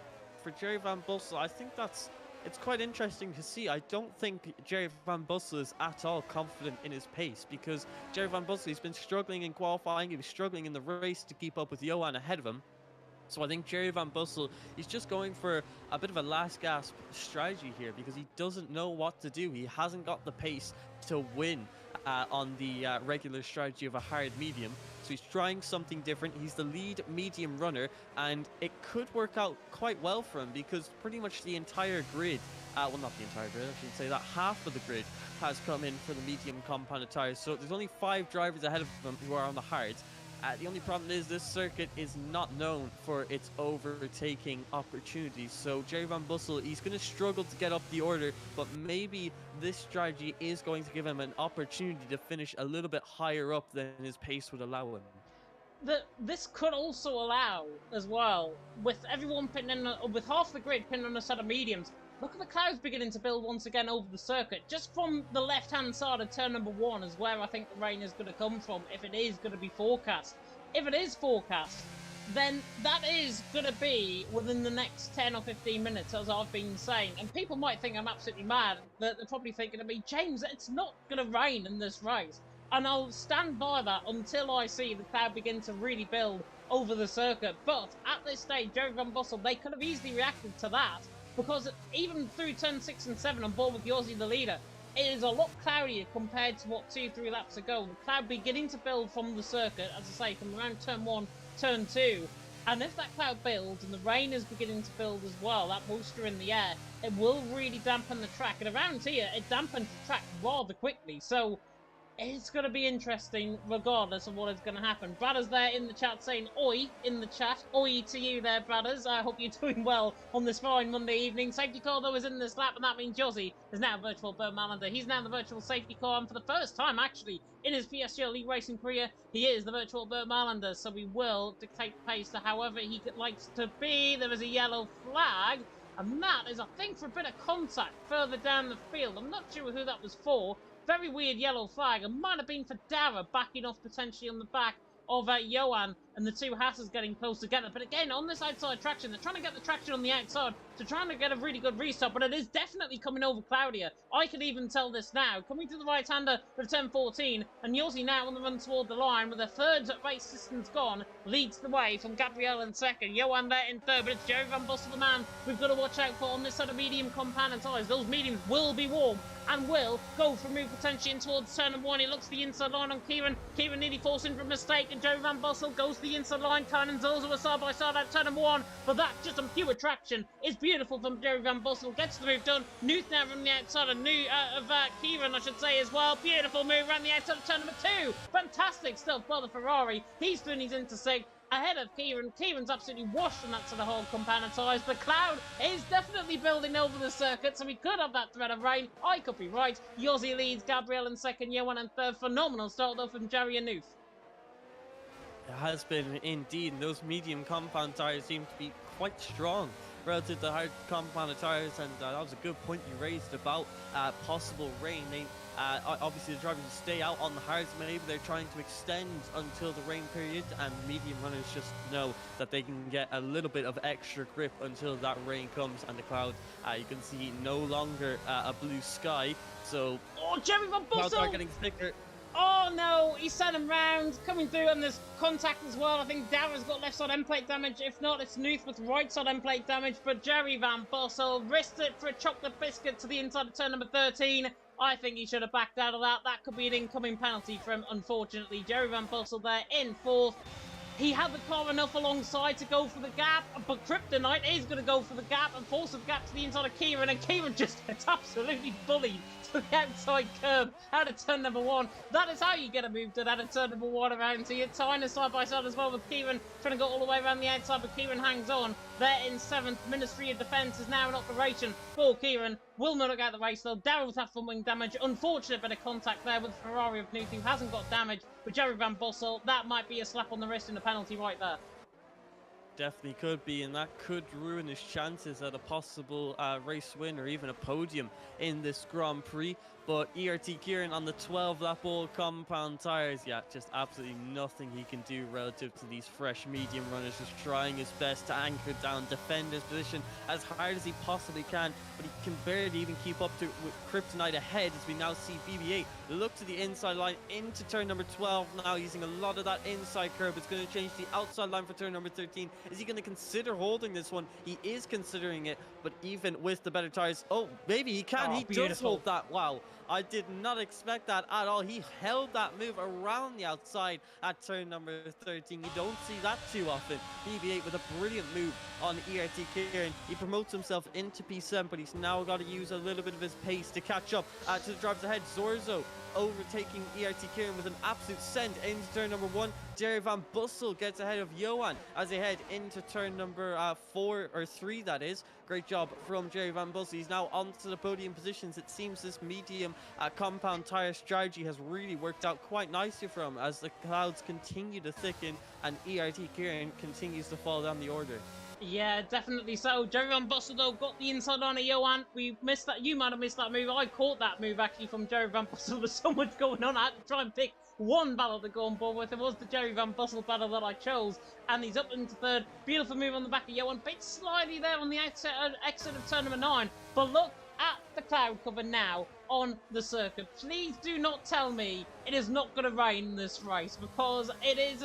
for Jerry Van Bussel, I think it's quite interesting to see. I don't think Jerry Van Bussel is at all confident in his pace, because Jerry Van Bussel, he's been struggling in qualifying, he was struggling in the race to keep up with Johan ahead of him. So I think Jerry Van Bussel, he's just going for a bit of a last gasp strategy here, because he doesn't know what to do. He hasn't got the pace to win on the regular strategy of a hard medium. So he's trying something different. He's the lead medium runner, and it could work out quite well for him, because pretty much the entire grid, well, not the entire grid, I should say that half of the grid has come in for the medium compounded tires. So there's only 5 drivers ahead of them who are on the hards. The only problem is this circuit is not known for its overtaking opportunities. So Jerry Van Bussel, he's going to struggle to get up the order, but maybe this strategy is going to give him an opportunity to finish a little bit higher up than his pace would allow him. This could also allow, as well, with everyone pinning in, with half the grid pinning on a set of mediums. Look at the clouds beginning to build once again over the circuit. Just from the left-hand side of turn number 1 is where I think the rain is going to come from, if it is going to be forecast. If it is forecast, then that is going to be within the next 10 or 15 minutes, as I've been saying. And people might think I'm absolutely mad. They're probably thinking to me, James, it's not going to rain in this race. And I'll stand by that until I see the cloud begin to really build over the circuit. But at this stage, Jerry Van Bussel, they could have easily reacted to that, because even through turn 6 and 7 on board with Yossi the leader, it is a lot cloudier compared to what 2-3 laps ago. The cloud beginning to build from the circuit, as I say, from around turn 1, turn 2. And if that cloud builds and the rain is beginning to build as well, that moisture in the air, it will really dampen the track. And around here, it dampens the track rather quickly. So it's going to be interesting regardless of what is going to happen. Bradders there in the chat saying oi in the chat. Oi to you there, Bradders. I hope you're doing well on this fine Monday evening. Safety car, though, is in this lap, and that means Jossie is now virtual Bernd Malander. He's now the virtual safety car, and for the first time, actually, in his PSGL League Racing career, he is the virtual Bernd Malander, so we will dictate pace to however he likes to be. There is a yellow flag, and that is, I think, for a bit of contact further down the field. I'm not sure who that was for. Very weird yellow flag. It might have been for Dara backing off potentially on the back of Johan, and the two Hassers getting close together. But again, on this outside traction, they're trying to get the traction on the outside to trying to get a really good restart, but it is definitely coming over cloudier. I can even tell this now. Coming to the right-hander for 10-14, and Yossi now on the run toward the line with the third race distance gone, leads the way from Gabriel in second. Johan there in third, but it's Jerry Van Bussel, the man we've got to watch out for on this sort of medium compound tyres. Those mediums will be warm and will go for a move potentially in towards turn number 1. He looks the inside line on Kieran. Kieran nearly forcing for a mistake, and Jerry Van Bussel goes to the inside line. Kine and Zozo are side by side at turn number 1, but that just some pure traction is beautiful from Jerry Van Bussel. Gets the move done. Newt now from the outside of Kieran, I should say, as well. Beautiful move around the outside of turn number 2. Fantastic stuff by the Ferrari. He's doing his intersect ahead of Kieran. Kieran's absolutely washed on that sort of whole compound of tyres. The cloud is definitely building over the circuit, so we could have that threat of rain. I could be right. Yossi leads, Gabriel in second, Johan in third. Phenomenal start though from Jerry and Newt. It has been indeed, and those medium compound tyres seem to be quite strong relative to hard compound tyres, and that was a good point you raised about possible rain. They Obviously, the drivers stay out on the hards. Maybe they're trying to extend until the rain period, and medium runners just know that they can get a little bit of extra grip until that rain comes and the clouds. You can see no longer a blue sky, so Oh, Jerry Van clouds are Bussel! getting thicker. Oh no, he sent him round, coming through, and there's contact as well. I think Dara's got left side end plate damage. If not, it's Nuth with right side end plate damage. But Jerry Van Bussel risked it for a chocolate biscuit to the inside of turn number 13. I think he should have backed out of that. That could be an incoming penalty for him, unfortunately. Jerry Van Bussel there in 4th. He had the car enough alongside to go for the gap, but Kryptonite is going to go for the gap and force the gap to the inside of Kieran, and Kieran just gets absolutely bullied to the outside curb out of turn number 1. That is how you get a move done out of turn number 1 around here. Tyner side by side as well with Kieran, trying to go all the way around the outside, but Kieran hangs on. There in 7th, Ministry of Defence is now in operation for Kieran. Will not get the race though. Darryl with half front wing damage. Unfortunate bit of contact there with Ferrari of Nuth, who hasn't got damage. But Jerry Van Bussel, that might be a slap on the wrist and a penalty right there. Definitely could be, and that could ruin his chances at a possible race win or even a podium in this Grand Prix. But ERT Kieran on the 12-lap all compound tires, yeah, just absolutely nothing he can do relative to these fresh medium runners. Just trying his best to anchor down, defend his position as hard as he possibly can, but he can barely even keep up to with Kryptonite ahead, as we now see BB8 look to the inside line into turn number 12 now, using a lot of that inside curve. It's going to change the outside line for turn number 13. Is he going to consider holding this one? He is considering it, but even with the better tires, oh, maybe he can. He does hold that. Wow. I did not expect that at all. He held that move around the outside at turn number 13. You don't see that too often. BB8 with a brilliant move on ERT Kieran. He promotes himself into P7, but he's now got to use a little bit of his pace to catch up to the drivers ahead. Zorzo overtaking ERT Kieran with an absolute send into turn number 1. Jerry Van Bussel gets ahead of Johan as they head into turn number 4 or 3, that is. Great job from Jerry Van Bussel. He's now onto the podium positions. It seems this medium compound tire strategy has really worked out quite nicely for him as the clouds continue to thicken and ERT Kieran continues to fall down the order. Yeah, definitely so. Jerry Van Bussel, though, got the inside on of Johan. We missed that. You might have missed that move. I caught that move, actually, from Jerry Van Bussel. There's so much going on. I had to try and pick one battle to go on board with. It was the Jerry Van Bussel battle that I chose. And he's up into 3rd. Beautiful move on the back of Johan. Bit slightly there on the exit of turn number 9. But look at the cloud cover now on the circuit. Please do not tell me it is not going to rain in this race, because it is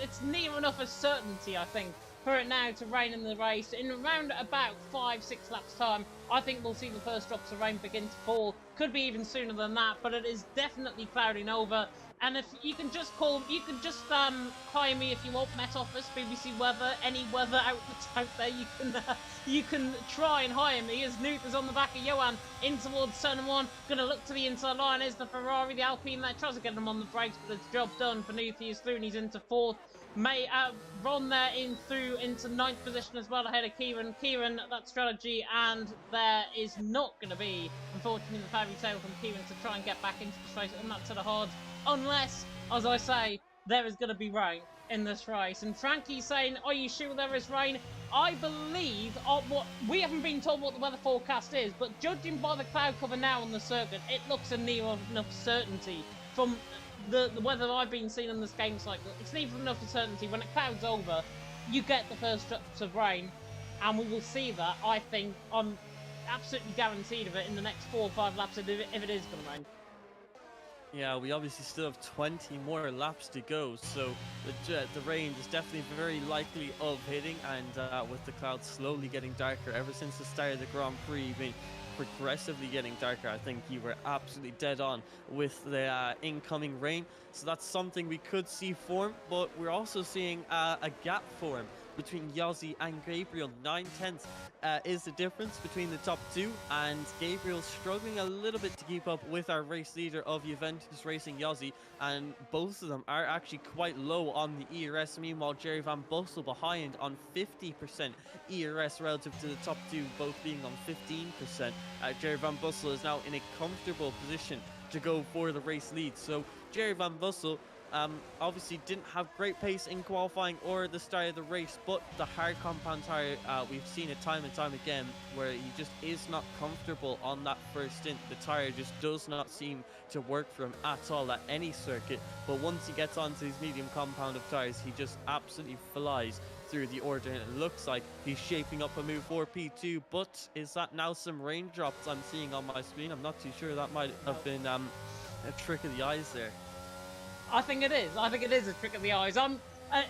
it's near enough a certainty, I think, for it now to rain in the race. In around about 5-6 laps time, I think we'll see the first drops of rain begin to fall. Could be even sooner than that, but it is definitely clouding over. And if you can just hire me if you want, Met Office, BBC Weather, any weather outlets out there, you can try and hire me, as Nuth is on the back of Johan in towards turn 1. Gonna look to the inside line. Is the Ferrari, the Alpine that tries to get him on the brakes, but it's job done for Nuth. He is through and he's into 4th. Ron there into 9th position as well, ahead of Kieran. That strategy, and there is not going to be, unfortunately, the fairy tale from Kieran to try and get back into the race on that set of hards, unless, as I say, there is going to be rain in this race. And Frankie's saying, are you sure there is rain? I believe we haven't been told what the weather forecast is, but judging by the cloud cover now on the circuit, it looks a near enough certainty from the weather I've been seeing in this game cycle. It's near enough certainty. When it clouds over, you get the first drops of rain, and we will see that. I think I'm absolutely guaranteed of it in the next 4 or 5 laps if it is going to rain. Yeah, we obviously still have 20 more laps to go, so the rain is definitely very likely of hitting, and with the clouds slowly getting darker ever since the start of the Grand Prix, progressively getting darker. I think you were absolutely dead on with the incoming rain, so that's something we could see form, but we're also seeing a gap form between Yossi and Gabriel. 9/10 is the difference between the top 2, and Gabriel's struggling a little bit to keep up with our race leader of Juventus Racing, Yossi, and both of them are actually quite low on the ERS. Meanwhile, Jerry Van Bussel behind on 50% ERS relative to the top 2, both being on 15%. Jerry Van Bussel is now in a comfortable position to go for the race lead, so Jerry Van Bussel Obviously didn't have great pace in qualifying or the start of the race, but the hard compound tire, we've seen it time and time again where he just is not comfortable on that first stint. The tire just does not seem to work for him at all at any circuit, but once he gets onto these medium compound of tires, he just absolutely flies through the order, and it looks like he's shaping up a move for P2. But is that now some raindrops I'm seeing on my screen? I'm not too sure. That might have been a trick of the eyes there. I think it is. I think it is a trick of the eyes.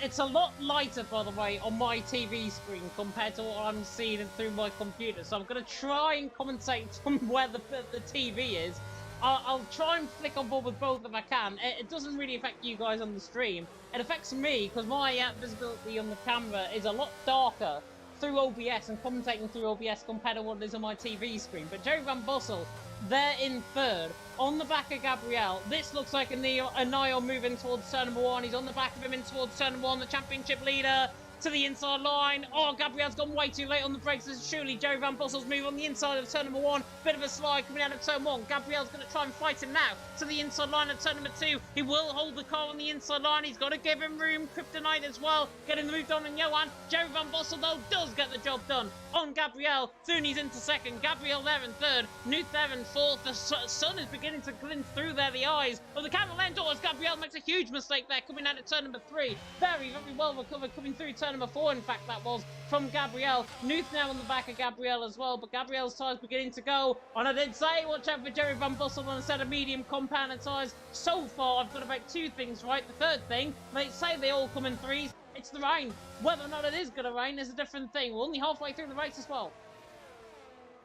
It's a lot lighter, by the way, on my TV screen compared to what I'm seeing through my computer. So I'm going to try and commentate from where the TV is. I'll try and flick on board with both if I can. It doesn't really affect you guys on the stream. It affects me because my visibility on the camera is a lot darker through OBS and commentating through OBS compared to what it is on my TV screen. But Jerry Van Bussel, they're in third on the back of Gabriel. This looks like a Nio moving towards turn number 1. He's on the back of him in towards turn number 1, the championship leader. To the inside line. Oh, Gabriel's gone way too late on the brakes. This is surely Jerry Van Bussel's move on the inside of turn number 1. Bit of a slide coming out of turn 1. Gabriel's going to try and fight him now. To the inside line of turn number 2. He will hold the car on the inside line. He's got to give him room. Kryptonite as well. Getting the move done on Johan. Jerry Van Bussel, though, does get the job done on Gabriel. Soon he's into second. Gabriel there in third. Nuth there in fourth. The sun is beginning to glint through there, the eyes of the camera lane doors. Gabriel makes a huge mistake there coming out of turn number 3. Very, very well recovered coming through turn number 4, in fact. That was from Gabriel. Nuth now on the back of Gabriel as well, but Gabriel's tyres beginning to go. And I did say, watch out for Jerry Van Bussel on a set of medium compounded tyres. So far, I've got about 2 things right. The third thing, they say they all come in threes. It's the rain. Whether or not it is going to rain is a different thing. We're only halfway through the race as well.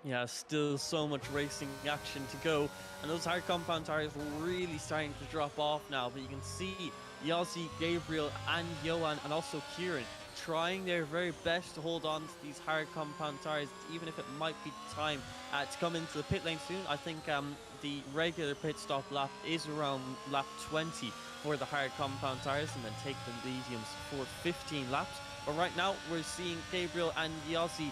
Yeah, still so much racing action to go. And those hard compound tires are really starting to drop off now. But you can see Yossi, Gabriel, and Johan, and also Kieran trying their very best to hold on to these hard compound tires, even if it might be time to come into the pit lane soon. I think the regular pit stop lap is around lap 20 for the hard compound tires, and then take the mediums for 15 laps. But right now, we're seeing Gabriel and Yossi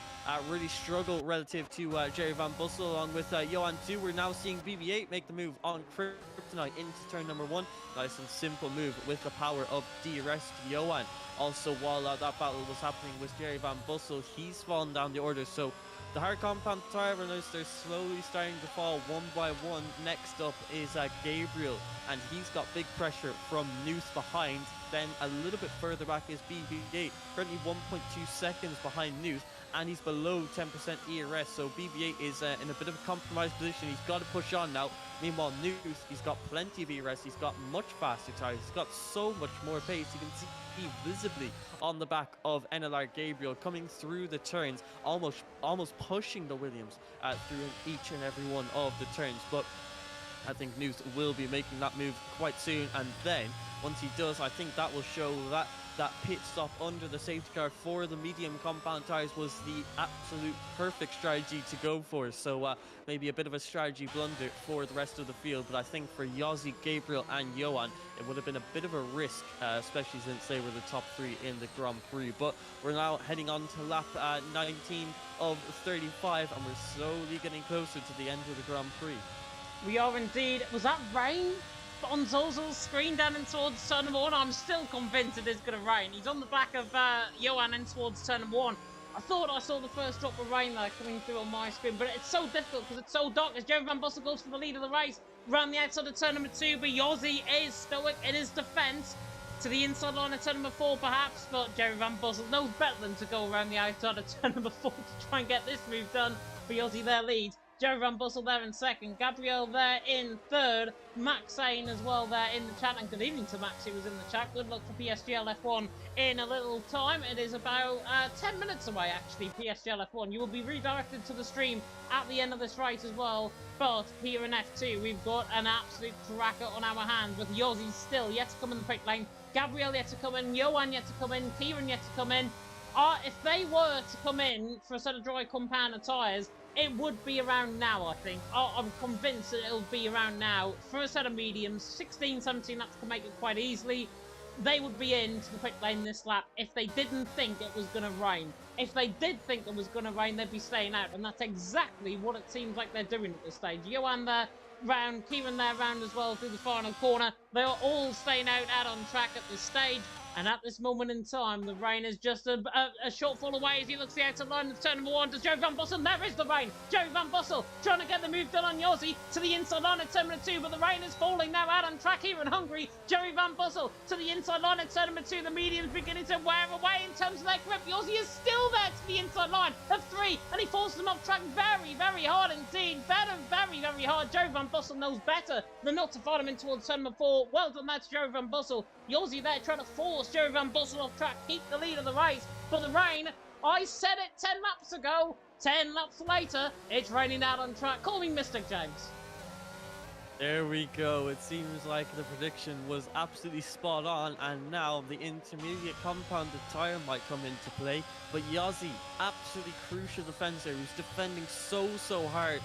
really struggle relative to Jerry Van Bussel, along with Johan too. We're now seeing BB8 make the move on Kryptonite into turn number 1. Nice and simple move with the power of DRS to Johan. Also, while that battle was happening with Jerry Van Bussel, he's fallen down the order. So the hard compound tire runners, they're slowly starting to fall one by one. Next up is Gabriel, and he's got big pressure from Nuth behind. Then a little bit further back is BB8, currently 1.2 seconds behind Nuth, and he's below 10% ERS. So BB8 is in a bit of a compromised position. He's got to push on now. Meanwhile, Nuth, he's got plenty of ERS. He's got much faster tires. He's got so much more pace. You can see visibly on the back of NLR Gabriel coming through the turns, almost pushing the Williams through each and every one of the turns. But I think Nuth will be making that move quite soon, and then once he does, I think that will show that that pit stop under the safety car for the medium compound tires was the absolute perfect strategy to go for. So maybe a bit of a strategy blunder for the rest of the field, but I think for Yossi, Gabriel and Johan, it would have been a bit of a risk, especially since they were the top 3 in the Grand Prix. But we're now heading on to lap 19 of 35, and we're slowly getting closer to the end of the Grand Prix. We are indeed. Was that rain on Zolzol's screen down in towards turn number 1? I'm still convinced it is going to rain. He's on the back of Johan in towards turn number 1. I thought I saw the first drop of rain there coming through on my screen, but it's so difficult because it's so dark as Jerry Van Bussel goes for the lead of the race around the outside of turn number 2, but Yossi is stoic in his defence to the inside line of turn number 4 perhaps, but Jerry Van Bussel knows better than to go around the outside of turn number 4 to try and get this move done. For Yossi there leads. Jerry Van Bussel there in second, Gabriel there in third, Max Zane as well there in the chat, and good evening to Max who was in the chat. Good luck for PSGL F1 in a little time. It is about 10 minutes away actually, PSGL F1. You will be redirected to the stream at the end of this race as well, but here in F2 we've got an absolute cracker on our hands with Yossi still yet to come in the pit lane, Gabriel yet to come in, Johan yet to come in, Kieran yet to come in. If they were to come in for a set of dry compounded tyres, it would be around now, I think. I'm convinced that it'll be around now. For a set of mediums, 16, 17 laps can make it quite easily. They would be into the pit lane this lap if they didn't think it was going to rain. If they did think it was going to rain, they'd be staying out. And that's exactly what it seems like they're doing at this stage. Johan there round, Kieran there round as well through the final corner. They are all staying out on track at this stage. And at this moment in time, the rain is just a shortfall away as he looks the outside line of turn number 1. Does Joey Van Bussel? There is the rain. Joey Van Bussel trying to get the move done on Yossi to the inside line at turn number 2, but the rain is falling now out on track here in Hungary. Joey Van Bussel to the inside line at turn number 2. The medium's beginning to wear away in terms of their grip. Yossi is still there to the inside line of 3, and he forces them off track very, very hard indeed. Very, very hard. Joey Van Bussel knows better than not to fight him in towards turn number 4. Well done there to Joey Van Bussel. Yossi there trying to force Joey Van Bussel off track, keep the lead of the race. But the rain, I said it 10 laps ago, 10 laps later, it's raining out on track. Call me Mystic James. There we go. It seems like the prediction was absolutely spot on, and now the intermediate compounded tyre might come into play. But Yossi, absolutely crucial defender, who's defending so hard,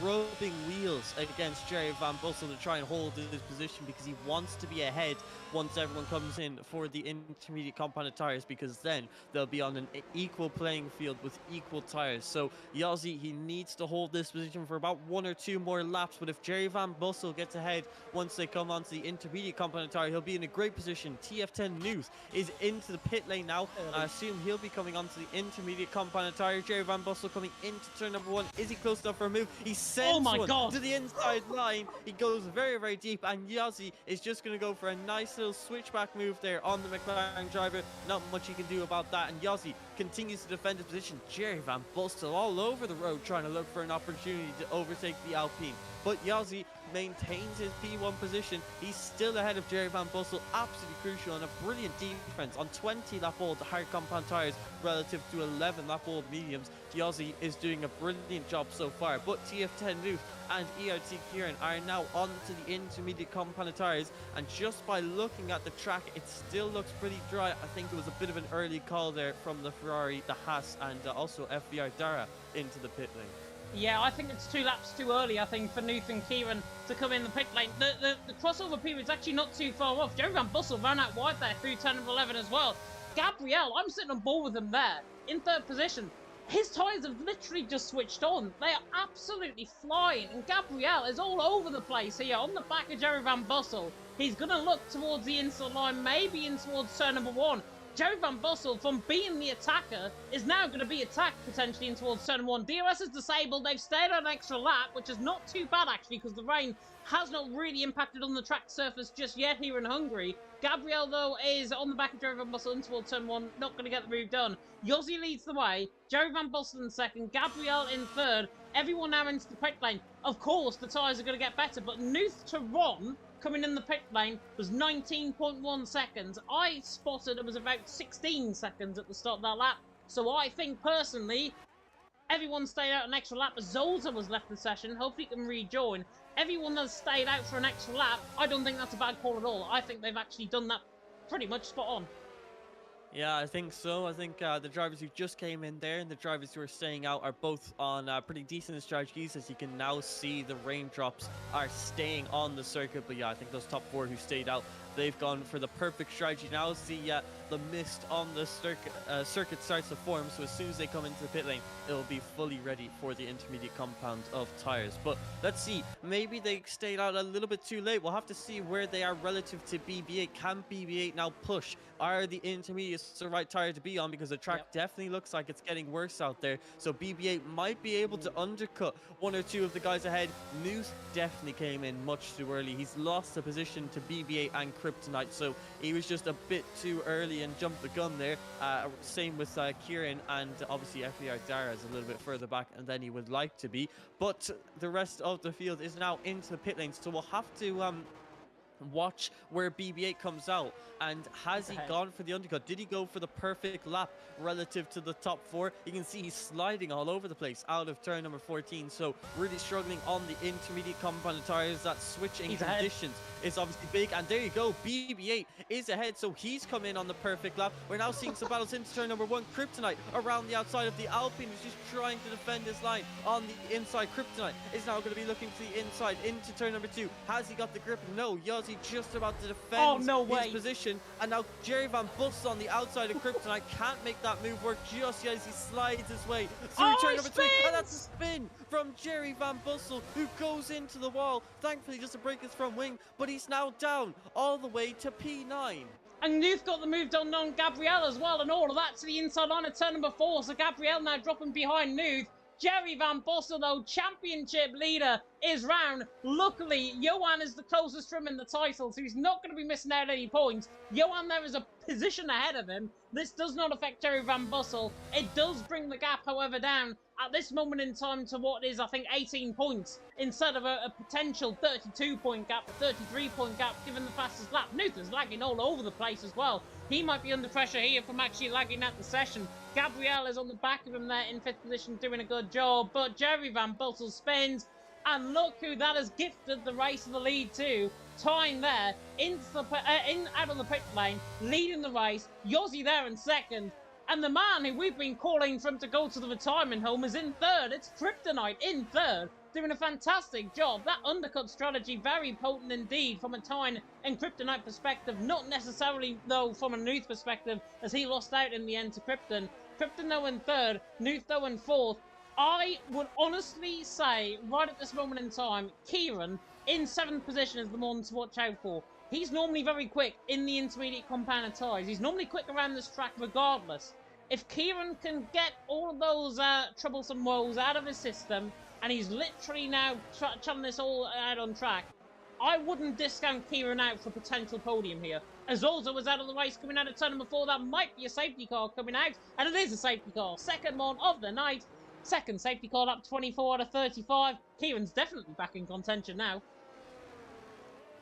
rubbing wheels against Jerry Van Bussel to try and hold his position because he wants to be ahead once everyone comes in for the intermediate compounded tyres, because then they'll be on an equal playing field with equal tyres. So Yossi, he needs to hold this position for about 1 or 2 more laps, but if Jerry Van Bussel gets ahead once they come onto the intermediate compounded tyre, he'll be in a great position. TF10 News is into the pit lane now. I assume he'll be coming onto the intermediate compounded tyre. Jerry Van Bussel coming into turn number 1. Is he close enough for a move? He sends one to the inside line. He goes very deep, and Yossi is just going to go for a nice little switchback move there on the McLaren driver. Not much he can do about that, and Yossi continues to defend his position. Jerry Van Bussel all over the road trying to look for an opportunity to overtake the Alpine, but Yossi maintains his P1 position. He's still ahead of Jerry Van Bussel. Absolutely crucial, and a brilliant defense on 20 lap old hard compound tires relative to 11 lap old mediums. Yossi is doing a brilliant job so far, but TF10 News and ERT Kieran are now onto the intermediate compound tires, and just by looking at the track, it still looks pretty dry. I think it was a bit of an early call there from the Ferrari, the Haas, and also FVR Dara into the pit lane. Yeah, I think it's 2 laps too early, I think, for Nuth and Kieran to come in the pit lane. The crossover period is actually not too far off. Jerry Van Bussel ran out wide there through turn number 11 as well. Gabriel, I'm sitting on board with him there, in 3rd position. His tyres have literally just switched on. They are absolutely flying, and Gabriel is all over the place here on the back of Jerry Van Bussel. He's going to look towards the inside line, maybe in towards turn number 1. Jerry Van Bussel, from being the attacker, is now going to be attacked potentially in towards turn 1. DRS is disabled. They've stayed on an extra lap, which is not too bad actually, because the rain has not really impacted on the track surface just yet here in Hungary. Gabriel, though, is on the back of Jerry Van Bussel in towards turn 1, not going to get the move done. Yossi leads the way, Jerry Van Bussel in 2nd, Gabriel in 3rd. Everyone now into the pit lane. Of course, the tyres are going to get better, but Nuth to Ron coming in the pit lane was 19.1 seconds. I spotted it was about 16 seconds at the start of that lap. So I think, personally, everyone stayed out an extra lap. Zolta was left the session. Hopefully he can rejoin. Everyone has stayed out for an extra lap. I don't think that's a bad call at all. I think they've actually done that pretty much spot on. Yeah, I think so. I think the drivers who just came in there and the drivers who are staying out are both on pretty decent strategies. As you can now see, the raindrops are staying on the circuit. But yeah, I think those top 4 who stayed out, they've gone for the perfect strategy. Now as the mist on the circuit starts to form, so as soon as they come into the pit lane, it will be fully ready for the intermediate compound of tires. But let's see, maybe they stayed out a little bit too late. We'll have to see where they are relative to BB8. Can BB8 now push? Are the intermediates the right tire to be on? Because the track definitely looks like it's getting worse out there. So BB8 might be able to undercut 1 or 2 of the guys ahead. News definitely came in much too early. He's lost the position to BB8 and Kryptonite, so he was just a bit too early and jumped the gun there. Same with Kieran, and obviously FVR Dara is a little bit further back than he would like to be. But the rest of the field is now into the pit lane, so we'll have to watch where BB8 comes out. And has he gone for the undercut? Did he go for the perfect lap relative to the top 4? You can see he's sliding all over the place out of turn number 14, so really struggling on the intermediate compound tires. That switching conditions is obviously big, and there you go, BB8 is ahead, so he's come in on the perfect lap. We're now seeing some battles into turn number 1. Kryptonite around the outside of the Alpine is just trying to defend his line on the inside. Kryptonite is now going to be looking to the inside into turn number 2. Has he got the grip? No. Yossi Yossi just about to defend Oh, no his way. position, and now Jerry Van Bussel on the outside of Kryptonite can't make that move work just yet as he slides his way through Oh, turn he number 3, and that's a spins! spin from Jerry Van Bussel, who goes into the wall, thankfully just to break his front wing, but he's now down all the way to P9. And Nuth got the move done on Gabrielle as well, and all of that to the inside line of turn number 4. So Gabrielle now dropping behind Nuth. Jerry Van Bussel, though, championship leader, is round. Luckily, Johan is the closest to him in the title, so he's not going to be missing out any points. Johan there is a position ahead of him. This does not affect Jerry Van Bussel. It does bring the gap, however, down at this moment in time to what is, I think, 18 points instead of a potential 32-point gap, a 33-point gap, given the fastest lap. Nuth is lagging all over the place as well. He might be under pressure here from actually lagging at the session. Gabrielle is on the back of him there in 5th position, doing a good job, but Jerry Van Bussel spins, and look who that has gifted the race of the lead to. Tying there, out of the pit lane, leading the race. Yossi there in 2nd. And the man who we've been calling for him to go to the retirement home is in 3rd. It's Kryptonite in 3rd, doing a fantastic job. That undercut strategy, very potent indeed from a Tyne and Kryptonite perspective. Not necessarily, though, from a Nuth perspective, as he lost out in the end to Krypton. Krypton, though, in 3rd. Nuth, though, in 4th. I would honestly say, right at this moment in time, Kieran in 7th position is the one to watch out for. He's normally very quick in the intermediate compound tyres. He's normally quick around this track regardless. If Kieran can get all of those troublesome woes out of his system, and he's literally now channeling this all out on track, I wouldn't discount Kieran out for potential podium here. Azolza was out of the race coming out of turn number 4. That might be a safety car coming out, and it is a safety car. 2nd one of the night. 2nd safety car up 24 out of 35. Kieran's definitely back in contention now.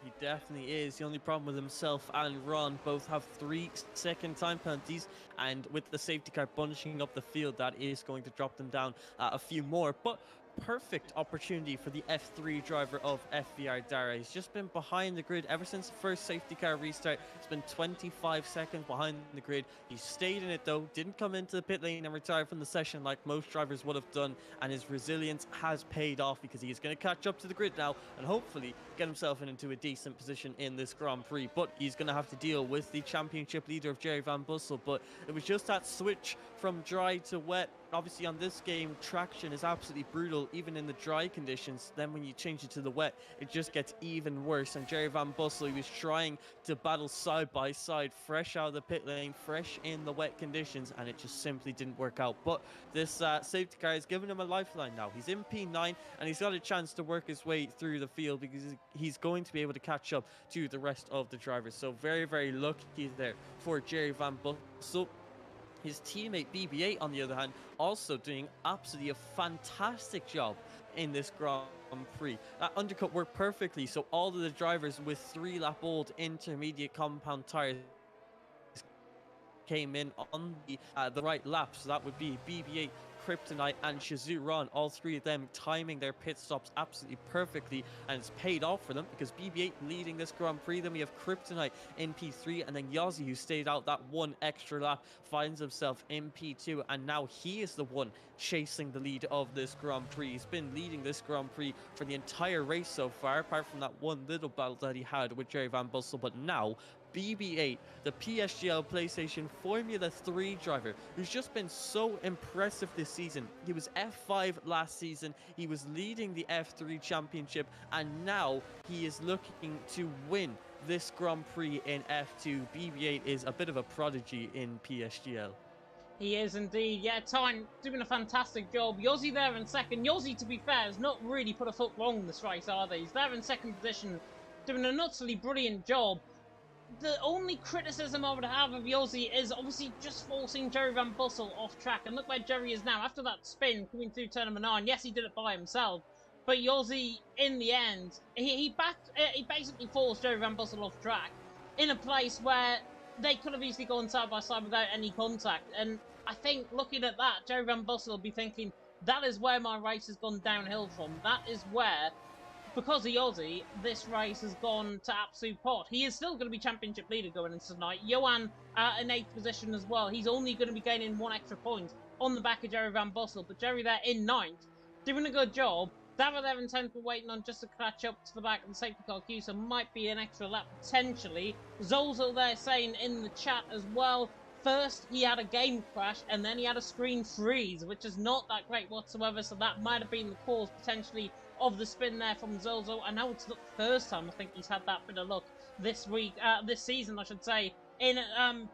He definitely is. The only problem with himself and Ron both have 3-second time penalties, and with the safety car bunching up the field, that is going to drop them down a few more. But perfect opportunity for the F3 driver of FVR Dara. He's just been behind the grid ever since the first safety car restart. It's been 25 seconds behind the grid. He stayed in it though, didn't come into the pit lane and retire from the session like most drivers would have done, and his resilience has paid off because he's going to catch up to the grid now and hopefully get himself into a decent position in this Grand Prix. But he's going to have to deal with the championship leader of Jerry Van Bussel. But it was just that switch from dry to wet. Obviously on this game, traction is absolutely brutal even in the dry conditions. Then when you change it to the wet, it just gets even worse. And Jerry Van Bussel, he was trying to battle side by side, fresh out of the pit lane, fresh in the wet conditions, and it just simply didn't work out. But this safety car has given him a lifeline now. He's in P9 and he's got a chance to work his way through the field because he's going to be able to catch up to the rest of the drivers. So very, very lucky there for Jerry Van Bussel. His teammate BB8, on the other hand, also doing absolutely a fantastic job in this Grand Prix. That undercut worked perfectly, so all of the drivers with 3-lap-old intermediate compound tyres came in on the right lap, so that would be BB8, Kryptonite and Shazoo Ron, all three of them timing their pit stops absolutely perfectly, and it's paid off for them because BB8 leading this Grand Prix. Then we have Kryptonite in P3, and then Yossi, who stayed out that one extra lap, finds himself in P2, and now he is the one chasing the lead of this Grand Prix. He's been leading this Grand Prix for the entire race so far, apart from that one little battle that he had with Jerry Van Bussel. But now BB8, the PSGL PlayStation Formula 3 driver, who's just been so impressive this season. He was F5 last season, he was leading the F3 championship, and now he is looking to win this Grand Prix in F2. BB8 is a bit of a prodigy in PSGL. He is indeed. Yeah, Tyne doing a fantastic job. Yossi there in 2nd. Yossi, to be fair, has not really put a foot wrong in this race, are they? He's there in 2nd position, doing an utterly brilliant job. The only criticism I would have of Yossi is obviously just forcing Jerry Van Bussel off track. And look where Jerry is now. After that spin coming through turn number 9, yes, he did it by himself. But Yossi, in the end, he basically forced Jerry Van Bussel off track in a place where they could have easily gone side by side without any contact. And I think looking at that, Jerry Van Bussel will be thinking, that is where my race has gone downhill from. That is where, because of Yossi, this race has gone to absolute pot. He is still going to be championship leader going into tonight. Johan in 8th position as well. He's only going to be gaining 1 extra point on the back of Jerry Van Bussel. But Jerry there in 9th, doing a good job. Dava there in 10th, we're waiting on just to catch up to the back of the safety car queue, so might be an extra lap potentially. Zolzo there saying in the chat as well, first he had a game crash and then he had a screen freeze, which is not that great whatsoever, so that might have been the cause potentially of the spin there from Zolzo. And now it's not the first time I think he's had that bit of luck this season, I should say, in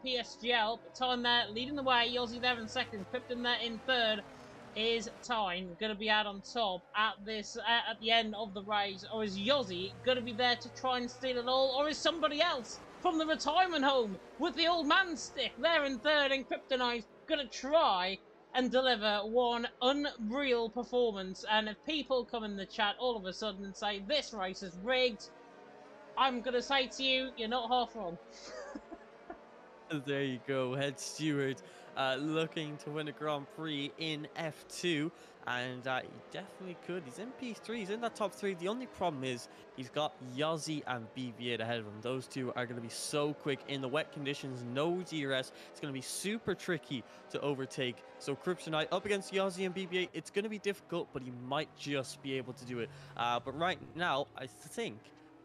PSGL. But Time there leading the way, Yossi there in second, Krypton there in third. Is Tyne going to be out on top at the end of the race, or is Yossi going to be there to try and steal it all, or is somebody else from the retirement home with the old man stick there in third, and Kryptonite going to try and deliver one unreal performance? And if people come in the chat all of a sudden and say this race is rigged, I'm going to say to you, you're not half wrong. There you go, head steward looking to win a Grand Prix in F2, and he definitely could. He's in P3, he's in that top 3. The only problem is he's got Yossi and BB8 ahead of him. Those two are going to be so quick in the wet conditions, no DRS. It's going to be super tricky to overtake. So Kryptonite up against Yossi and BB8, it's going to be difficult, but he might just be able to do it. But right now, I think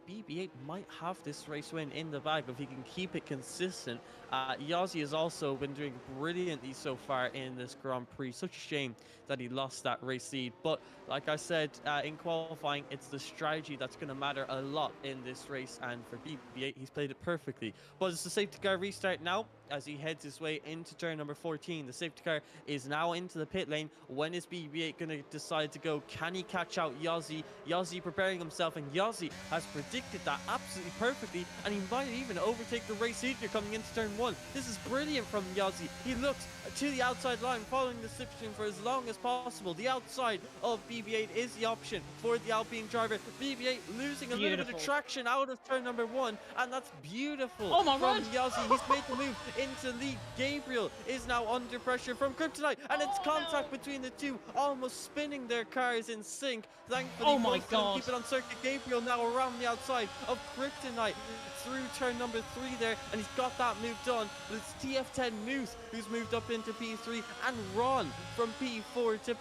BB8 might have this race win in the bag if he can keep it consistent. Yossi has also been doing brilliantly so far in this Grand Prix. Such a shame that he lost that race lead. But like I said, in qualifying, it's the strategy that's going to matter a lot in this race. And for BB8, he's played it perfectly. But it's the safety car restart now as he heads his way into turn number 14. The safety car is now into the pit lane. When is BB8 going to decide to go? Can he catch out Yossi? Yossi preparing himself, and Yossi has predicted that absolutely perfectly, and he might even overtake the race leader coming into turn 1. This is brilliant from Yossi. He looks to the outside line, following the slipstream for as long as possible. The outside of BB8 is the option for the Alpine driver. BB8 losing a little bit of traction out of turn number 1, and that's beautiful from Yossi. He's made the move into lead. Gabriel is now under pressure from Kryptonite, and it's contact between the two, almost spinning their cars in sync. Thankfully, keep it on circuit. Gabriel now around the outside of Kryptonite through turn number 3 there, and he's got that move done. But it's TF10 Moose who's moved up into P3, and Ron from P6 to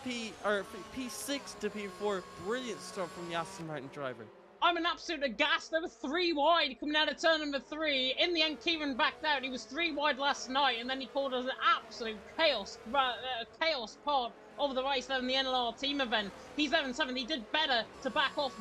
P4. Brilliant stuff from the Aston Martin driver. I'm an absolute aghast. There were 3 wide coming out of turn number 3. In the end, Kieran backed out. He was 3 wide last night, and then he called us an absolute chaos part of the race there in the NLR team event. He's 11-7. He did better to back off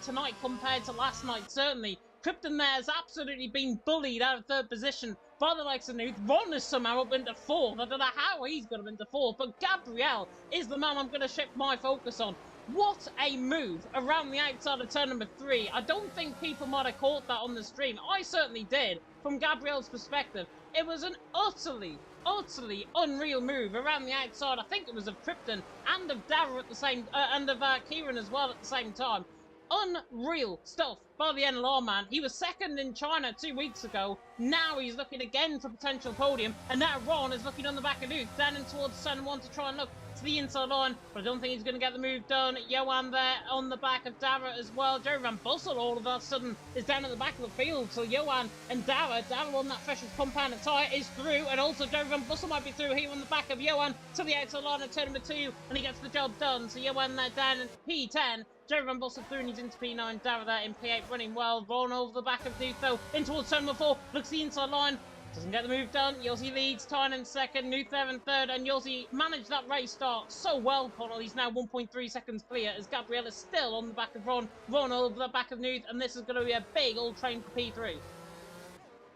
tonight compared to last night, certainly. Krypton there has absolutely been bullied out of 3rd position by the likes of Nuth. Ron is somehow up into 4th. I don't know how he's got him into 4th, but Gabriel is the man I'm going to shift my focus on. What a move around the outside of turn number 3. I don't think people might have caught that on the stream. I certainly did, from Gabriel's perspective. It was an utterly unreal move around the outside. I think it was of Krypton and of Dara at the same, and of Kieran as well at the same time. Unreal stuff by the NLR man. He was 2nd in China 2 weeks ago. Now he's looking again for potential podium, and now Ron is looking on the back of Nuke, down in towards turn 1 to try and look to the inside line, but I don't think he's going to get the move done. Johan there on the back of Dara as well. Jerry Van Bussel all of a sudden is down at the back of the field, so Johan and Dara on that freshest compounded tyre is through, and also Jerry Van Bussel might be through here on the back of Johan to the outside line of turn number 2, and he gets the job done. So Johan there down in P10, Jerry Van Bussel through and he's into P9, Dara there in P8 running well. Ron over the back of Nuth though, in towards turn number 4, looks the inside line. Doesn't get the move done. Yossi leads, Tyne in 2nd, Nuth there in 3rd, and Yossi managed that race start so well, Connell. He's now 1.3 seconds clear as Gabriel is still on the back of Ron. Ron over the back of Nuth, and this is going to be a big old train for P3.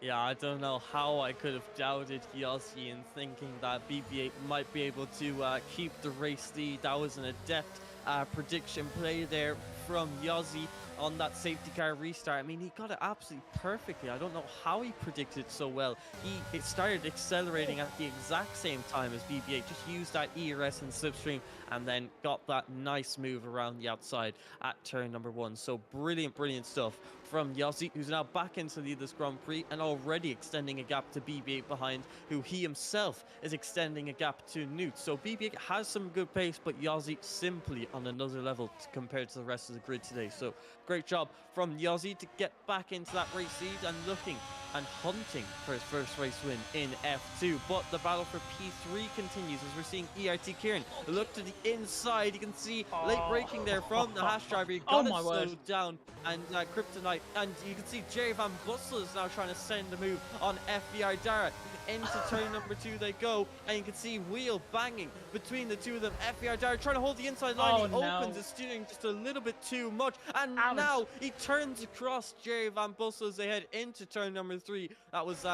Yeah, I don't know how I could have doubted Yossi in thinking that BB8 might be able to keep the race lead. That was an adept prediction play there from Yossi on that safety car restart. I mean, he got it absolutely perfectly. I don't know how he predicted it so well. It started accelerating at the exact same time as BB8, just used that ERS and slipstream, and then got that nice move around the outside at turn number 1. So brilliant stuff from Yossi, who's now back into lead this Grand Prix and already extending a gap to BB8 behind, who he himself is extending a gap to Nuth. So BB8 has some good pace, but Yossi simply on another level compared to the rest of the grid today. So great job from Yossi to get back into that race lead and looking and hunting for his first race win in F2. But the battle for P3 continues as we're seeing ERT Kieran look to the inside. You can see late braking there from the Haas driver. He got it slowed down, and Kryptonite, and you can see Jerry Van Bussel is now trying to send a move on FBR Dara. Into turn number 2 they go, and you can see wheel banging between the two of them. FBR Dara trying to hold the inside line. He opens his steering just a little bit too much, and now he turns across Jerry Van Bussel as they head into turn number 3. That was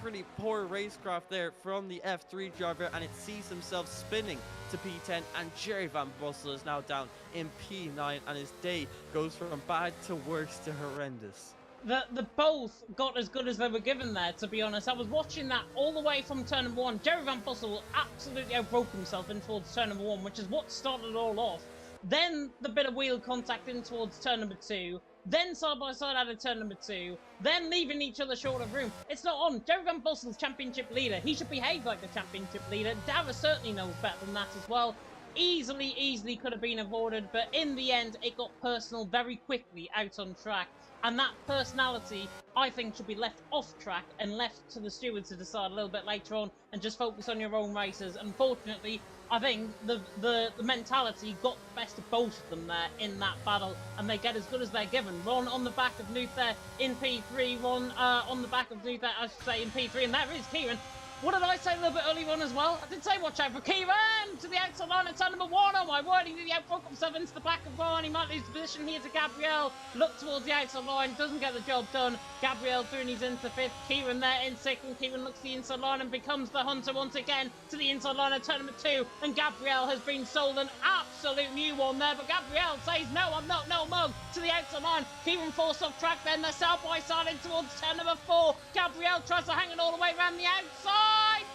pretty poor racecraft there from the F3 driver, and it sees himself spinning to P10, and Jerry Van Bussel is now down in P9, and his day goes from bad to worse to horrendous. The both got as good as they were given there, to be honest. I was watching that all the way from turn number 1. Jerry Van Bussel absolutely outbroke himself in towards turn number 1, which is what started it all off. Then the bit of wheel contact in towards turn number 2. Then side by side out of turn number 2. Then leaving each other short of room. It's not on. Jerry Van Bussel's championship leader. He should behave like the championship leader. Dara certainly knows better than that as well. Easily could have been avoided, but in the end, it got personal very quickly out on track. And that personality, I think, should be left off track and left to the stewards to decide a little bit later on and just focus on your own races. Unfortunately, I think the mentality got the best of both of them there in that battle, and they get as good as they're given. Ron on the back of Nuth there in P3, Ron on the back of Nuth there, I should say, in P3, and there is Kieran. What did I say a little bit earlier on as well? I did say watch out for Kieran to the outside line at turn number 1. Oh my word, he nearly outbroke himself into the back of Ron. He might lose the position here to Gabriel. Look towards the outside line, doesn't get the job done. Gabriel through, he's into 5th. Kieran there in 2nd. Kieran looks to the inside line and becomes the hunter once again to the inside line at turn number 2. And Gabriel has been sold an absolute new one there, but Gabriel says no, I'm not no mug to the outside line. Kieran forced off track, then they're side by side in towards turn number 4. Gabriel tries to hang it all the way around the outside.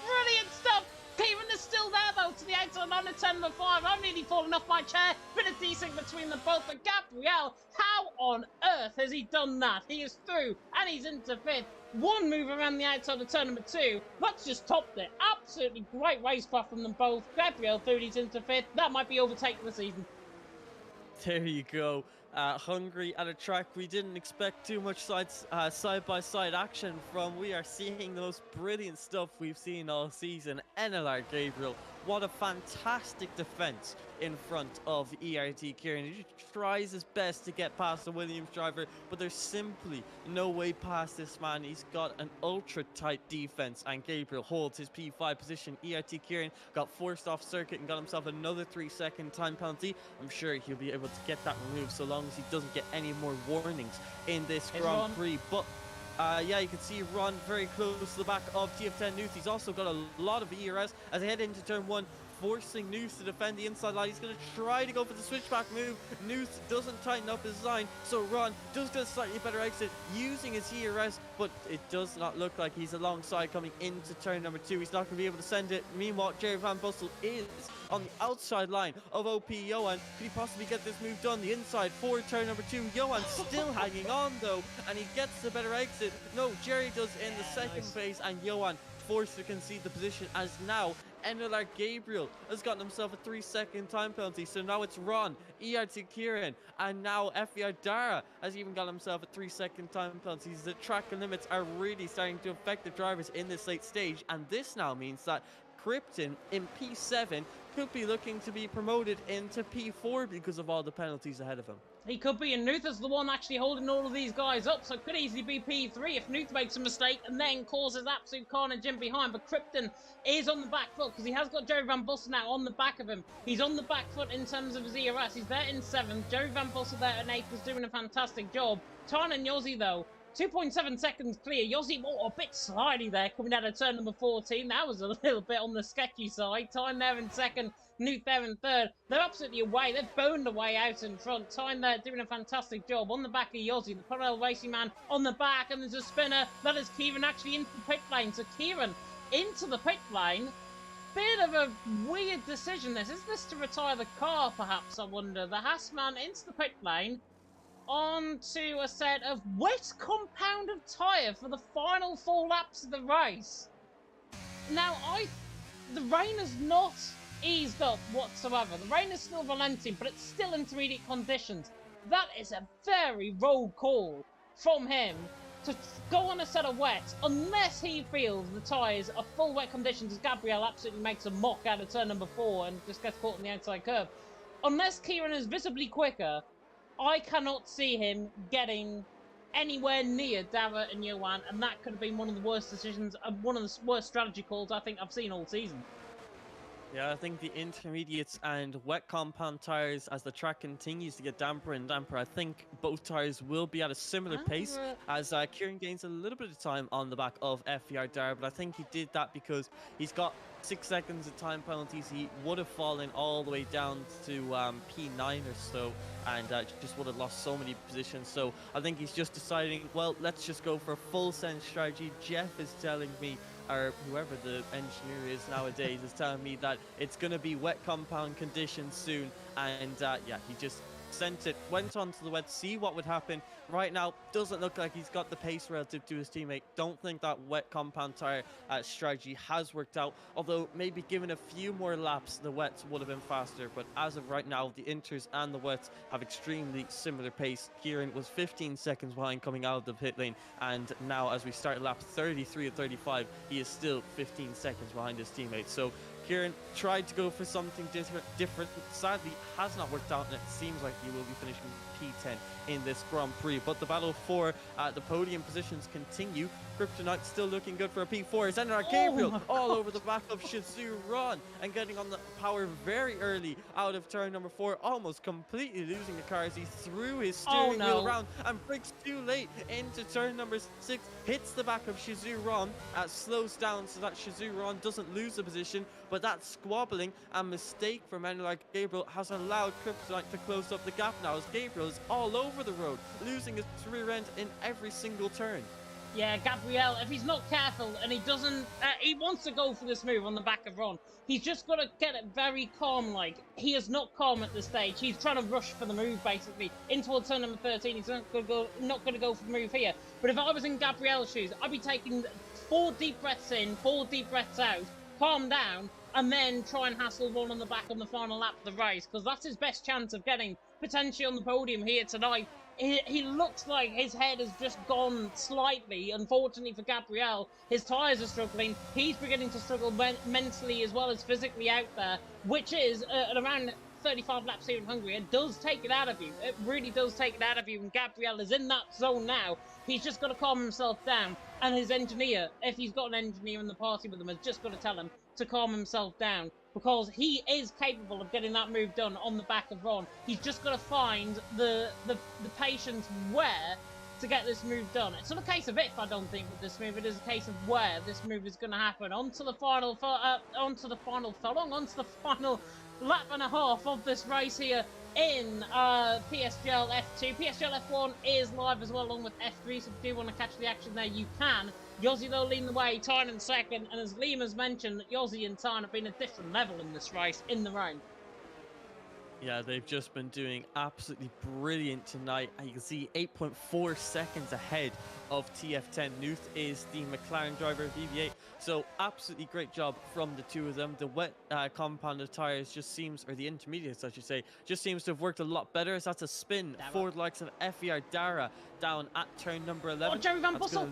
Brilliant stuff. Kieran is still there though to the outside line of turn number 5. I'm nearly falling off my chair. Bit of desync between them both. But Gabriel, how on earth has he done that? He is through and he's into 5th. One move around the outside of turn number 2. That's just topped it. Absolutely great racecraft from them both. Gabriel through, he's into 5th. That might be overtaking the season. There you go. Hungary at a track we didn't expect too much side-by-side action from. We are seeing the most brilliant stuff we've seen all season. NLR Gabriel, what a fantastic defense in front of ERT Kieran. He tries his best to get past the Williams driver, but there's simply no way past this man. He's got an ultra-tight defense, and Gabriel holds his P5 position. ERT Kieran got forced off circuit and got himself another 3-second time penalty. I'm sure he'll be able to get that removed so long as he doesn't get any more warnings in this Grand Prix. But yeah, you can see Ron very close to the back of TF10 Nuth. He's also got a lot of ERS as they head into turn 1, forcing Nuth to defend the inside line. He's going to try to go for the switchback move. Nuth doesn't tighten up his line, so Ron does get a slightly better exit using his ERS, but it does not look like he's alongside coming into turn number 2. He's not going to be able to send it. Meanwhile, Jerry Van Bussel is on the outside line of OP Johan. Could he possibly get this move done? The inside for turn number 2. Johan still hanging on though, and he gets the better exit. No, Jerry does in the second phase, and Johan forced to concede the position as now NLR Gabriel has gotten himself a 3-second time penalty. So now it's Ron, ERT Kieran, and now FBR Dara has even got himself a 3-second time penalty. The track limits are really starting to affect the drivers in this late stage, and this now means that Krypton in P7 could be looking to be promoted into P4 because of all the penalties ahead of him. He could be, and Nuth is the one actually holding all of these guys up, so it could easily be P3 if Nuth makes a mistake and then causes absolute carnage in behind. But Krypton is on the back foot because he has got Jerry Van Bussel now on the back of him. He's on the back foot in terms of his ERS. He's there in 7th. Jerry Van Bussel there in 8th is doing a fantastic job. Tarn and Yossi though, 2.7 seconds clear. Yossi a bit slidey there coming out of turn number 14. That was a little bit on the sketchy side. Time there in 2nd. Nuth there in 3rd. They're absolutely away. They've boned away out in front. Time there doing a fantastic job on the back of Yossi, the parallel racing man on the back, and there's a spinner. That is Kieran actually into the pit lane. So Kieran into the pit lane. Bit of a weird decision this. Is this to retire the car perhaps, I wonder? The Haas man into the pit lane. Onto a set of wet compounded tyre for the final 4 laps of the race. Now, the rain has not eased up whatsoever. The rain is still relenting, but it's still intermediate conditions. That is a very rogue call from him to go on a set of wets, unless he feels the tyres are full wet conditions, as Gabriel absolutely makes a mock out of turn number 4 and just gets caught on the outside curb. Unless Kieran is visibly quicker, I cannot see him getting anywhere near Dara and Johan, and that could have been one of the worst decisions, one of the worst strategy calls I think I've seen all season. Yeah, I think the intermediates and wet compound tires, as the track continues to get damper and damper, I think both tires will be at a similar pace as Kieran gains a little bit of time on the back of FER Dara, but I think he did that because he's got 6 seconds of time penalties. He would have fallen all the way down to P9 or so, and just would have lost so many positions. So I think he's just deciding, well, let's just go for a full send strategy. Jeff is telling me, or whoever the engineer is nowadays, is telling me that it's going to be wet compound conditions soon, and yeah, he just sent it, went on to the wet, see what would happen. Right now, doesn't look like he's got the pace relative to his teammate. Don't think that wet compound tire strategy has worked out, although maybe given a few more laps, the wets would have been faster. But as of right now, the inters and the wets have extremely similar pace. Kieran was 15 seconds behind coming out of the pit lane, and now as we start lap 33 and 35, he is still 15 seconds behind his teammate. So Kieran tried to go for something different. Sadly, has not worked out, and it seems like he will be finishing P10 in this Grand Prix. But the battle for the podium positions continue. Kryptonite still looking good for a P4. Zenard Gabriel all over the back of Shizuru Ron and getting on the power very early out of turn number 4, almost completely losing the car as he threw his steering wheel around and breaks too late into turn number 6, hits the back of Shizuru Ron, slows down so that Shizuru Ron doesn't lose the position, but that squabbling and mistake from Zenard Gabriel has allowed Kryptonite to close up the gap now, as Gabriel is all over the road, losing his rear end in every single turn. Yeah, Gabriel, if he's not careful and he doesn't, he wants to go for this move on the back of Ron. He's just got to get it very calm, like. He is not calm at this stage. He's trying to rush for the move, basically, in towards turn number 13. He's not going to go for the move here. But if I was in Gabriel's shoes, I'd be taking 4 deep breaths in, 4 deep breaths out, calm down, and then try and hassle Ron on the back on the final lap of the race, because that's his best chance of getting potentially on the podium here tonight. He looks like his head has just gone slightly. Unfortunately for Gabriel, his tyres are struggling. He's beginning to struggle mentally as well as physically out there, which is at around 35 laps here in Hungary. It does take it out of you. It really does take it out of you. And Gabriel is in that zone now. He's just got to calm himself down. And his engineer, if he's got an engineer in the party with him, has just got to tell him to calm himself down, because he is capable of getting that move done on the back of Ron. He's just got to find the patience where to get this move done. It's not a case of if, I don't think, with this move. It is a case of where this move is going to happen. Onto the final lap and a half of this race here in PSGL F2. PSGL F1 is live as well, along with F3, so if you do want to catch the action there, you can. Yossi, though, leading the way, Tyne in second, and as Liam has mentioned, Yossi and Tyne have been a different level in this race, in the rain. Yeah, they've just been doing absolutely brilliant tonight. And you can see 8.4 seconds ahead of TF10. Nuth is the McLaren driver, BB8. So absolutely great job from the two of them. The wet compounded tires just seems, or the intermediates, I should say, just seems to have worked a lot better, as that's a spin for the likes of FER Dara down at turn number 11. Oh, Jerry Van Bussel!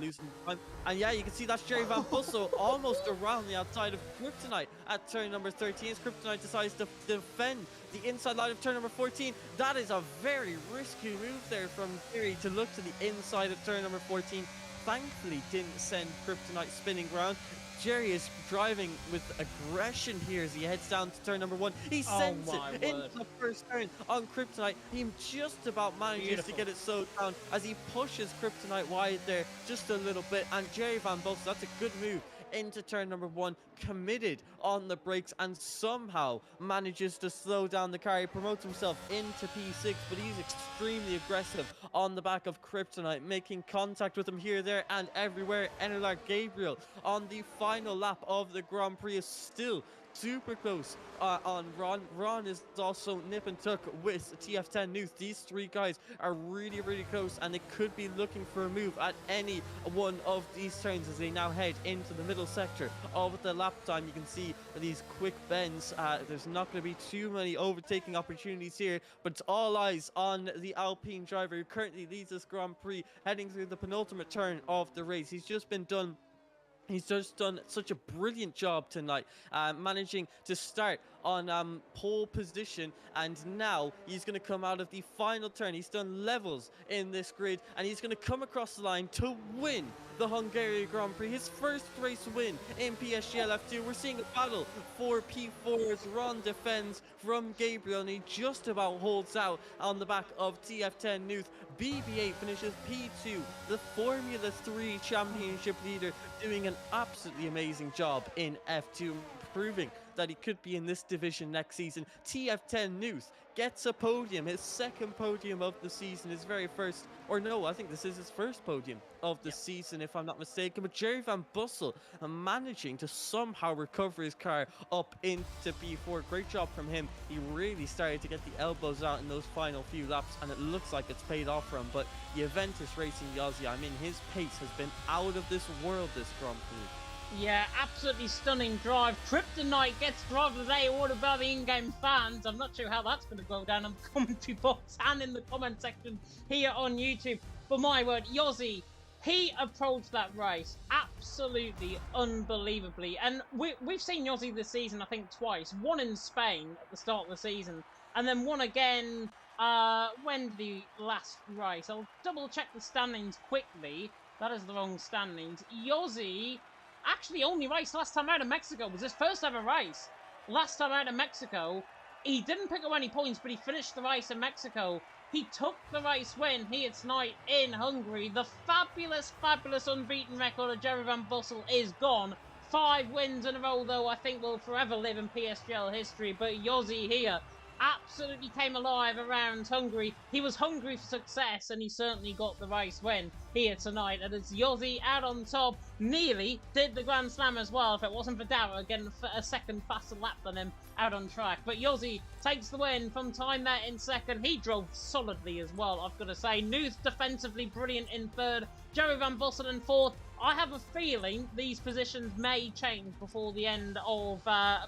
And yeah, you can see that's Jerry Van Bussel almost around the outside of Kryptonite at turn number 13, as Kryptonite decides to defend the inside line of turn number 14. That is a very risky move there from Jerry to look to the inside of turn number 14. Thankfully didn't send Kryptonite spinning around. Jerry is driving with aggression here as he heads down to turn number 1. He sends it into the first turn on Kryptonite. He just about manages to get it slowed down as he pushes Kryptonite wide there just a little bit. And Jerry Van Bussel, that's a good move into turn number 1, committed on the brakes, and somehow manages to slow down the car. He promotes himself into P6, but he's extremely aggressive on the back of Kryptonite, making contact with him here, there, and everywhere. Zenard Gabriel on the final lap of the Grand Prix is still super close on Ron. Ron is also nip and tuck with TF10 Nuth. These 3 guys are really, really close, and they could be looking for a move at any one of these turns as they now head into the middle sector of the lap lap time. You can see these quick bends. There's not going to be too many overtaking opportunities here, but it's all eyes on the Alpine driver who currently leads this Grand Prix, heading through the penultimate turn of the race. He's just done such a brilliant job tonight, managing to start on pole position, and now he's going to come out of the final turn. He's done levels in this grid, and he's going to come across the line to win the Hungary Grand Prix, his first race win in PSGL F2. We're seeing a battle for P4 as Ron defends from Gabriel, and he just about holds out on the back of TF10 Nuth. BB8 finishes P2, the Formula 3 championship leader, doing an absolutely amazing job in F2, proving that he could be in this division next season. TF10 Nuth gets a podium, his second podium of the season, his very first, or no, I think this is his first podium of the season, if I'm not mistaken. But Jerry Van Bussel managing to somehow recover his car up into P4. Great job from him. He really started to get the elbows out in those final few laps, and it looks like it's paid off for him. But Juventus Racing Aussie, I mean, his pace has been out of this world this Grand Prix. Yeah, absolutely stunning drive. Kryptonite gets Driver of the Day awarded by the in-game fans. I'm not sure how that's going to go down in the commentary box and in the comment section here on YouTube. But my word, Yossi, he approached that race absolutely unbelievably. And we've seen Yossi this season, I think, twice. One in Spain at the start of the season, and then one again when did he last race? I'll double-check the standings quickly. That is the wrong standings. Yossi actually only raced last time out in Mexico. It was his first ever race. Last time out in Mexico, he didn't pick up any points, but he finished the race in Mexico. He took the race win here tonight in Hungary. The fabulous, fabulous unbeaten record of Jerry Van Bussel is gone. 5 wins in a row, though, I think will forever live in PSGL history. But Yossi here absolutely came alive around Hungary. He was hungry for success, and he certainly got the race win here tonight. And it's Yossi out on top. Nearly did the Grand Slam as well, if it wasn't for Dara getting a second faster lap than him out on track. But Yossi takes the win from time there in second. He drove solidly as well, I've got to say. Nuth defensively brilliant in third. Jerry Van Bussel in fourth. I have a feeling these positions may change before the end of,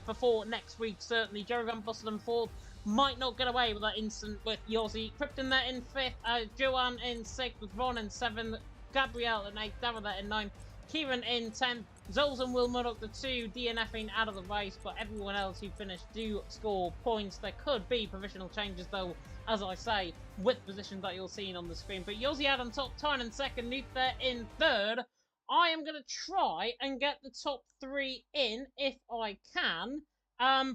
before next week, certainly. Jerry Van Bussel in fourth. Might not get away with that incident with Yossi. Krypton there in 5th, Joanne in 6th, with Ron in 7th, Gabrielle in 8th, Dara there in 9th, Kieran in 10th, Zols and Will Murdoch the 2 DNFing out of the race, but everyone else who finished do score points. There could be provisional changes though, as I say, with positions that you're seeing on the screen. But Yossi out on top, Tyne in 2nd, Nuth there in 3rd. I am going to try and get the top 3 in if I can.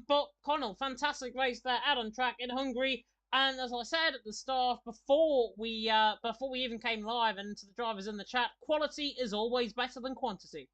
But Connell, fantastic race there out on track in Hungary. And as I said at the start, before we even came live, and to the drivers in the chat, quality is always better than quantity.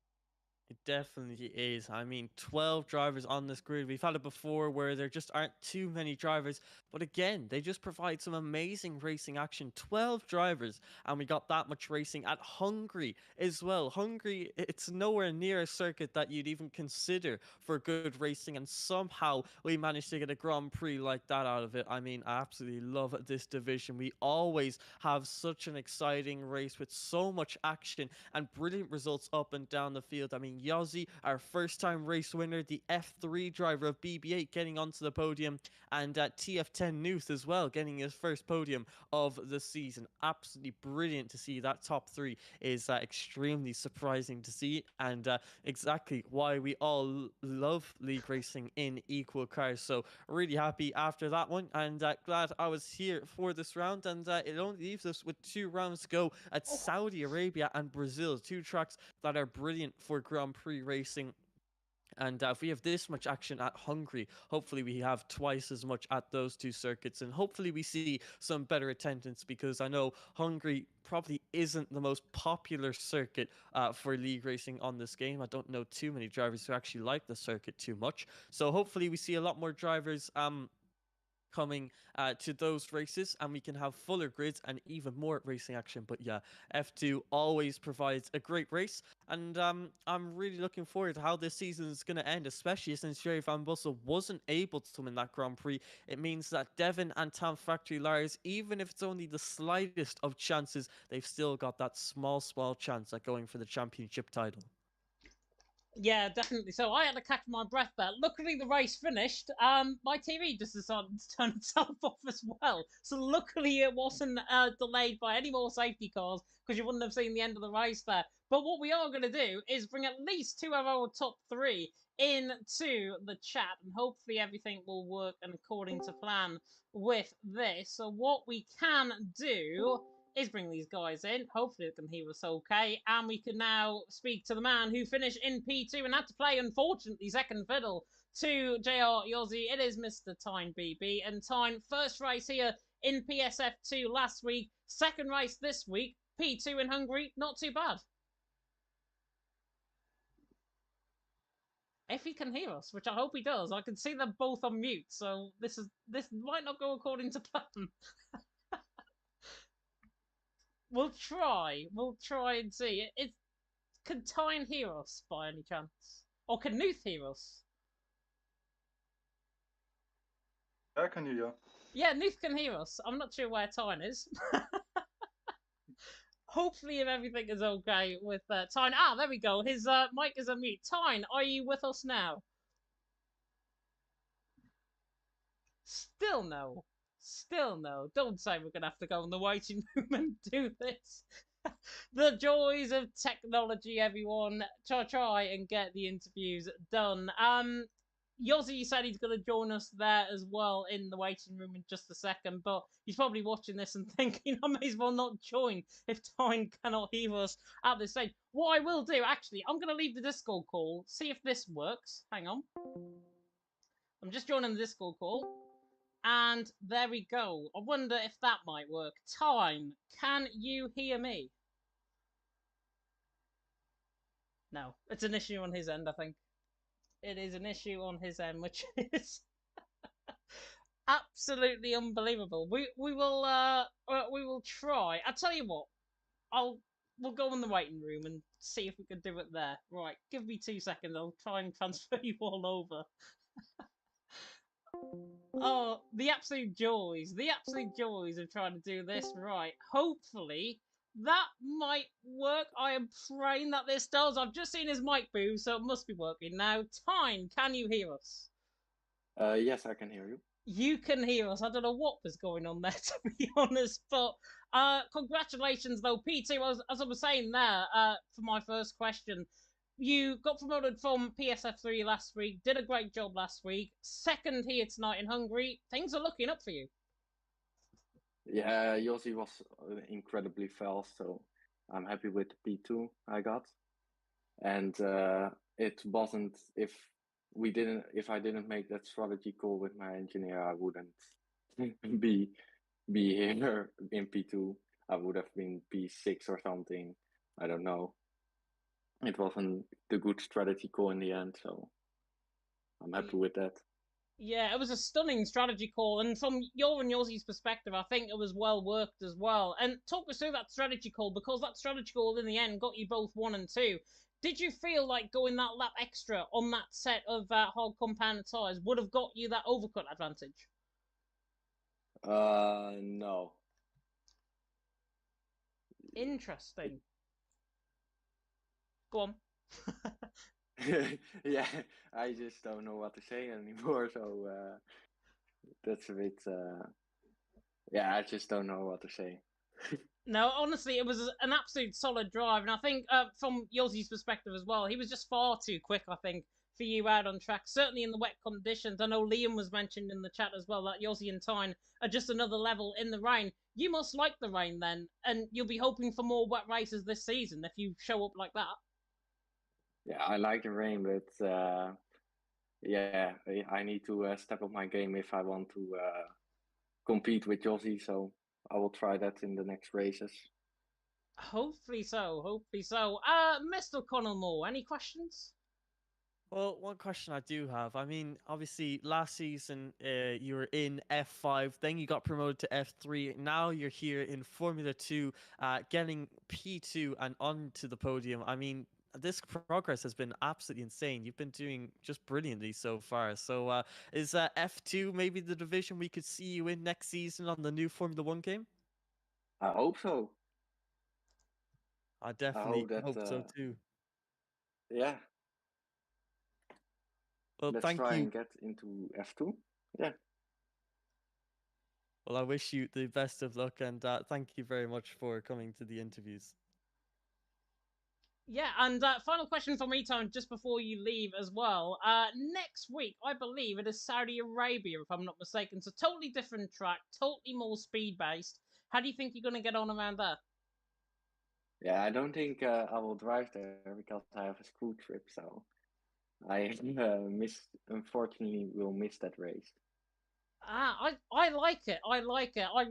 It definitely is. I mean, 12 drivers on this grid. We've had it before where there just aren't too many drivers. But again, they just provide some amazing racing action. 12 drivers, and we got that much racing at Hungary as well. Hungary, it's nowhere near a circuit that you'd even consider for good racing. And somehow we managed to get a Grand Prix like that out of it. I mean, I absolutely love this division. We always have such an exciting race with so much action and brilliant results up and down the field. I mean, Yossi, our first time race winner, the F3 driver of BB8 getting onto the podium, and TF10 Nuth as well getting his first podium of the season. Absolutely brilliant to see. That top 3 is extremely surprising to see, and exactly why we all love league racing in equal cars. So really happy after that one, and glad I was here for this round. And it only leaves us with 2 rounds to go at Saudi Arabia and Brazil, 2 tracks that are brilliant for Grand Prix racing. And if we have this much action at Hungary, hopefully we have twice as much at those 2 circuits, and hopefully we see some better attendance, because I know Hungary probably isn't the most popular circuit for league racing on this game. I don't know too many drivers who actually like the circuit too much, so hopefully we see a lot more drivers coming to those races, and we can have fuller grids and even more racing action. But yeah, F2 always provides a great race, and I'm really looking forward to how this season is going to end, especially since Jerry Van Bussel wasn't able to win that Grand Prix. It means that Devin and Tam Factory Lars, even if it's only the slightest of chances, they've still got that small chance at going for the championship title. Yeah, definitely. So I had to catch my breath there. Luckily, the race finished. My TV just decided to turn itself off as well. So luckily, it wasn't delayed by any more safety cars because you wouldn't have seen the end of the race there. But what we are going to do is bring at least two of our top three into the chat, and hopefully everything will work and according to plan with this. So what we can do is bring these guys in. Hopefully they can hear us okay. And we can now speak to the man who finished in P2 and had to play, unfortunately, second fiddle to JR Yozzy. It is Mr. Tyne BB. And Tyne, first race here in PSF2 last week, second race this week, P2 in Hungary. Not too bad. If he can hear us, which I hope he does, I can see them both on mute, so this might not go according to plan. We'll try. We'll try and see. Can Tyne hear us by any chance? Or can Nuth hear us? I can hear you. Yeah, Nuth can hear us. I'm not sure where Tyne is. Hopefully, if everything is okay with Tyne. Ah, there we go. His mic is on mute. Tyne, are you with us now? Still no. Still no. Don't say we're going to have to go in the waiting room and do this. The joys of technology, everyone. Try and get the interviews done. Yozzy said he's going to join us there as well in the waiting room in just a second, but he's probably watching this and thinking I may as well not join if Tyne cannot hear us at this stage. What I will do, actually, I'm going to leave the Discord call, see if this works. Hang on. I'm just joining the Discord call. And there we go. I wonder if that might work. Tyne, can you hear me? No, it's an issue on his end, I think. It is an issue on his end, which is absolutely unbelievable. We will try. I tell you what, we'll go in the waiting room and see if we can do it there. Right, give me 2 seconds. I'll try and transfer you all over. Oh, the absolute joys of trying to do this right. Hopefully that might work. I am praying that this does. I've just seen his mic move, so it must be working now. Tyne, can you hear us? Yes, I can hear you. You can hear us. I don't know what was going on there, to be honest. But congratulations, though, P2. As I was saying there, for my first question, you got promoted from PSF3 last week, did a great job last week. Second here tonight in Hungary. Things are looking up for you. Yeah, Yossi was incredibly fast, so I'm happy with the P2 I got. And it wasn't if I didn't make that strategy call with my engineer, I wouldn't be here in P2. I would have been P6 or something. I don't know. It wasn't the good strategy call in the end, so I'm happy with that. Yeah, it was a stunning strategy call, and from your and Yossi's perspective, I think it was well worked as well. And talk us through that strategy call, because that strategy call in the end got you both 1 and 2. Did you feel like going that lap extra on that set of hard compound tyres would have got you that overcut advantage? No. Interesting. Go on. Yeah, I just don't know what to say anymore. So that's a bit. Yeah, I just don't know what to say. No, honestly, it was an absolute solid drive, and I think from Yossi's perspective as well, he was just far too quick, I think, for you out on track, certainly in the wet conditions. I know Liam was mentioned in the chat as well that Yossi and Tyne are just another level in the rain. You must like the rain then, and you'll be hoping for more wet races this season if you show up like that. Yeah, I like the rain, but yeah, I need to step up my game if I want to compete with Yossi. So I will try that in the next races. Hopefully so, hopefully so. Mr. Connell Moore, any questions? Well, one question I do have. I mean, obviously, last season you were in F5, then you got promoted to F3. Now you're here in Formula 2, getting P2 and onto the podium. I mean, this progress has been absolutely insane. You've been doing just brilliantly so far. So, is F2 maybe the division we could see you in next season on the new Formula 1 game? I hope so. I definitely hope so too. Yeah. Well, let's thank try you. and get into F2. Yeah. Well, I wish you the best of luck, and thank you very much for coming to the interviews. Yeah, and final question from me, Tone, just before you leave as well. Next week, I believe it is Saudi Arabia, if I'm not mistaken. So totally different track, totally more speed based. How do you think you're going to get on around there? Yeah, I don't think I will drive there because I have a school trip, so I unfortunately will miss that race. I like it. I like it. I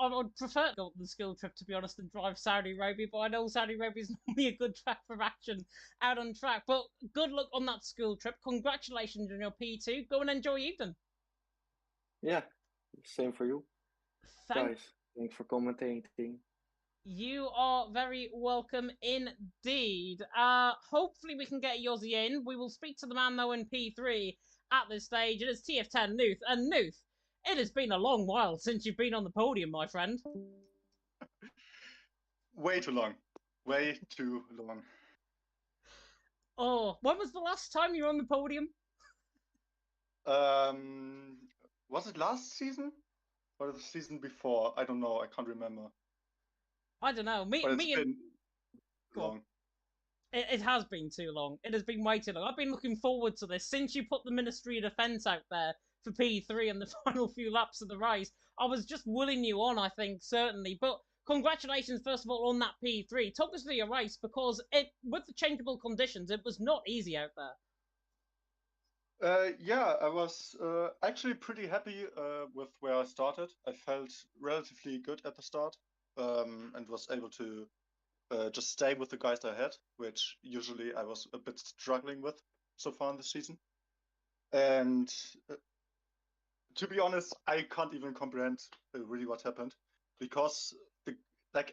would prefer to go on the skill trip, to be honest, than drive Saudi Arabia. But I know Saudi Arabia is normally a good track for action out on track. But good luck on that school trip. Congratulations on your P2. Go and enjoy Evening. Yeah, same for you Thank guys. Thanks for commentating. You are very welcome indeed. Hopefully we can get Yozzy in. We will speak to the man though in P3 at this stage. It is TF10 Nuth. And Nuth, it has been a long while since you've been on the podium, my friend. Way too long. Way too long. Oh, when was the last time you were on the podium? Was it last season or the season before? I don't know. I can't remember. I don't know. But it's been Go on. long. It has been too long. It has been way too long. I've been looking forward to this since you put the Ministry of Defence out there for P3 and the final few laps of the race. I was just willing you on, I think, certainly. But congratulations, first of all, on that P3. Talk us through your race because with the changeable conditions, it was not easy out there. Yeah, I was actually pretty happy with where I started. I felt relatively good at the start and was able to just stay with the guys I had, which usually I was a bit struggling with so far in the season. And to be honest, I can't even comprehend really what happened because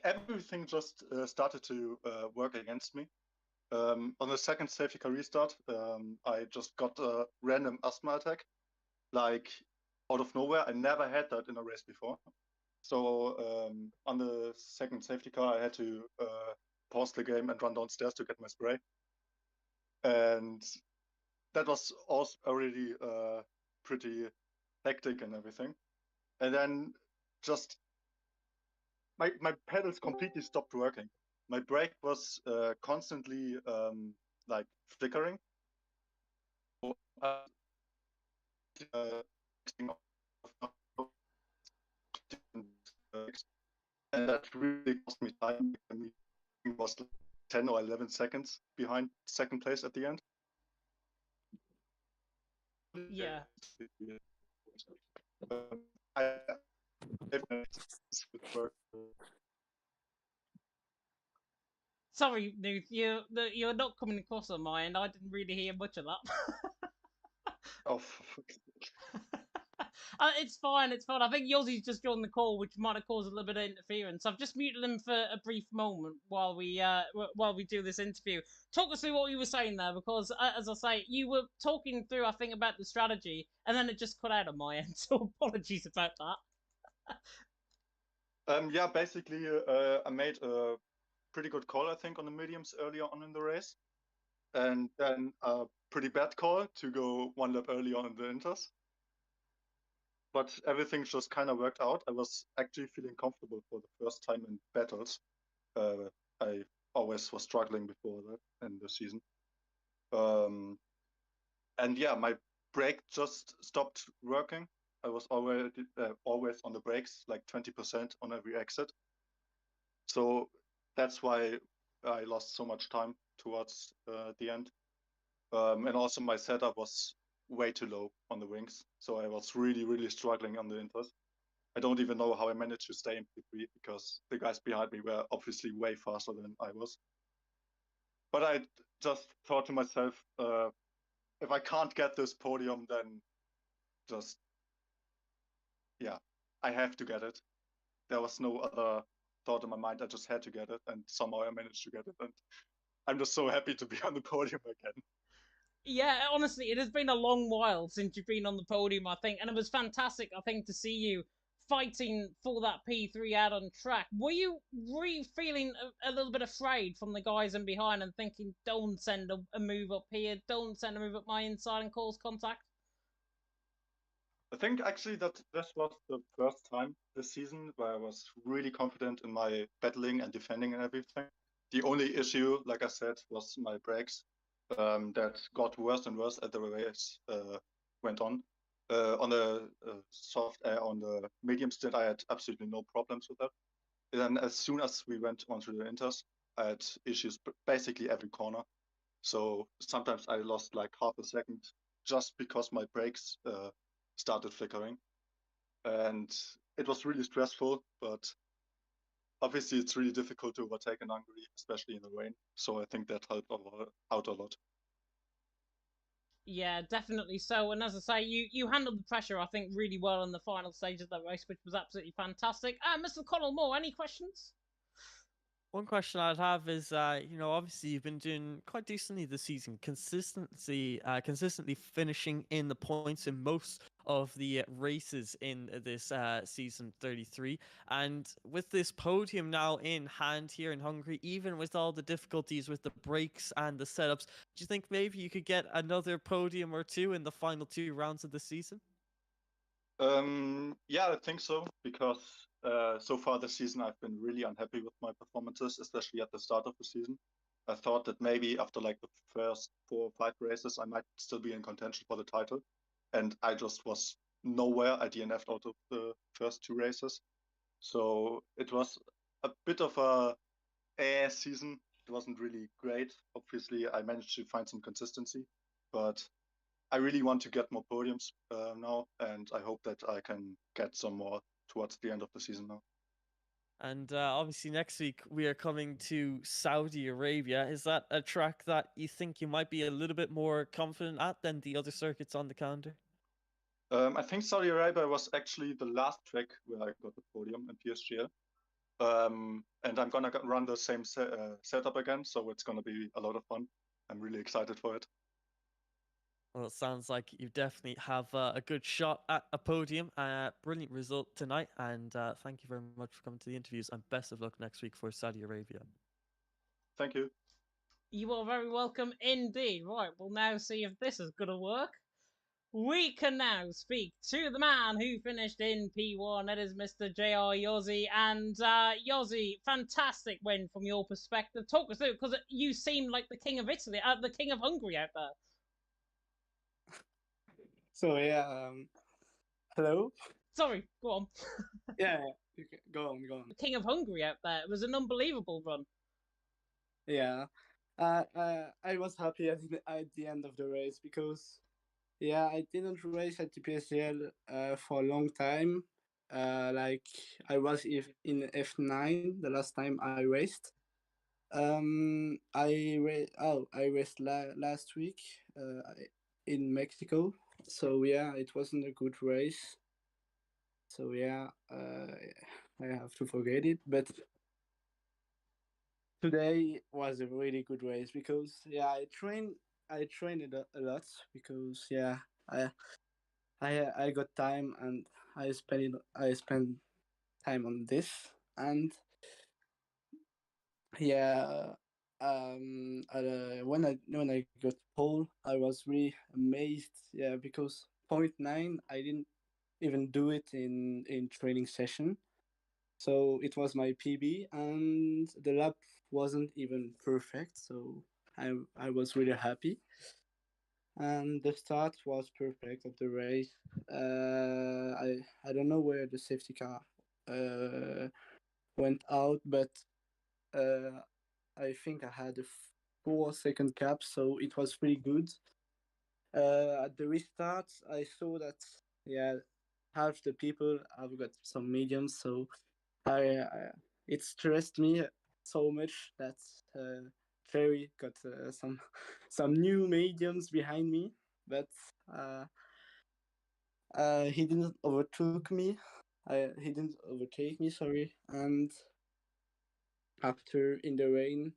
everything just started to work against me. On the second safety car restart, I just got a random asthma attack, like out of nowhere. I never had that in a race before. So on the second safety car, I had to pause the game and run downstairs to get my spray. And that was also already pretty hectic and everything. And then just my pedals completely stopped working. My brake was constantly like flickering. So, and that really cost me time. I mean, it was like 10 or 11 seconds behind second place at the end. Yeah. I Sorry, Nuth, you're not coming across on my end. I didn't really hear much of that. Oh, It's fine, it's fine. I think Yozzie's just joined the call, which might have caused a little bit of interference. I've just muted him for a brief moment while we do this interview. Talk us through what you were saying there, because as I say, you were talking through, I think, about the strategy, and then it just cut out on my end. So apologies about that. yeah, basically, I made a pretty good call, I think, on the mediums earlier on in the race, and then a pretty bad call to go one lap earlier on in the inters. But everything just kind of worked out. I was actually feeling comfortable for the first time in battles. I always was struggling before that in the season. And yeah, my brake just stopped working. I was always on the brakes, like 20% on every exit. So that's why I lost so much time towards the end. And also my setup was way too low on the wings. So I was really, really struggling on the inters. I don't even know how I managed to stay in P3 because the guys behind me were obviously way faster than I was. But I just thought to myself, if I can't get this podium, then just, yeah, I have to get it. There was no other thought in my mind. I just had to get it, and somehow I managed to get it. And I'm just so happy to be on the podium again. Yeah, honestly, it has been a long while since you've been on the podium, I think, and it was fantastic, I think, to see you fighting for that P3 out on track. Were you feeling a little bit afraid from the guys in behind and thinking, don't send a move up here, don't send a move up my inside and cause contact? I think actually that this was the first time this season where I was really confident in my battling and defending and everything. The only issue, like I said, was my brakes that got worse and worse as the race went on. On the on the medium stint, I had absolutely no problems with that. And then as soon as we went onto the inters, I had issues basically every corner. So sometimes I lost like half a second just because my brakes started flickering. And it was really stressful, but obviously it's really difficult to overtake in Hungary, especially in the rain. So I think that helped out a lot. Yeah, definitely so. And as I say, you handled the pressure, I think, really well in the final stage of that race, which was absolutely fantastic. Mr. Connell Moore, any questions? One question I'd have is, obviously you've been doing quite decently this season, consistently finishing in the points in most of the races in this season 33. And with this podium now in hand here in Hungary, even with all the difficulties with the brakes and the setups, do you think maybe you could get another podium or two in the final 2 rounds of the season? Yeah, I think so, because so far this season I've been really unhappy with my performances, especially at the start of the season. I thought that maybe after like the first 4 or 5 races, I might still be in contention for the title. And I just was nowhere. I DNF'd out of the first 2 races. So it was a bit of a season. It wasn't really great. Obviously, I managed to find some consistency, but I really want to get more podiums now, and I hope that I can get some more towards the end of the season now. And obviously, next week we are coming to Saudi Arabia. Is that a track that you think you might be a little bit more confident at than the other circuits on the calendar? I think Saudi Arabia was actually the last track where I got the podium in PSGL. And I'm gonna run the same setup again, so it's gonna be a lot of fun. I'm really excited for it. Well, it sounds like you definitely have a good shot at a podium. Brilliant result tonight, and thank you very much for coming to the interviews. And best of luck next week for Saudi Arabia. Thank you. You are very welcome indeed. Right, we'll now see if this is going to work. We can now speak to the man who finished in P1. That is Mr. JR Yossi. And Yossi, fantastic win from your perspective. Talk us through, because you seem like the king of Italy, the king of Hungary out there. So yeah, hello. Sorry, go on. Yeah, you can, go on. The king of Hungary out there. It was an unbelievable run. Yeah, I was happy at the end of the race because yeah, I didn't race at the PSGL for a long time. Like I was in F9 the last time I raced. I raced last week in Mexico. So yeah, it wasn't a good race. So yeah, I have to forget it. But today was a really good race because yeah, I trained it a lot because yeah, I got time and I spent time on this and yeah, when I got pole, I was really amazed. Yeah, because point 0.9 I didn't even do it in training session. So it was my PB, and the lap wasn't even perfect. So I was really happy, and the start was perfect of the race. I don't know where the safety car went out, but I think I had a 4 second cap, so it was pretty good. At the restart, I saw that yeah, half the people have got some mediums, so I it stressed me so much that Cherry got some new mediums behind me, but uh, he didn't overtook me. He didn't overtake me, sorry. And after in the rain,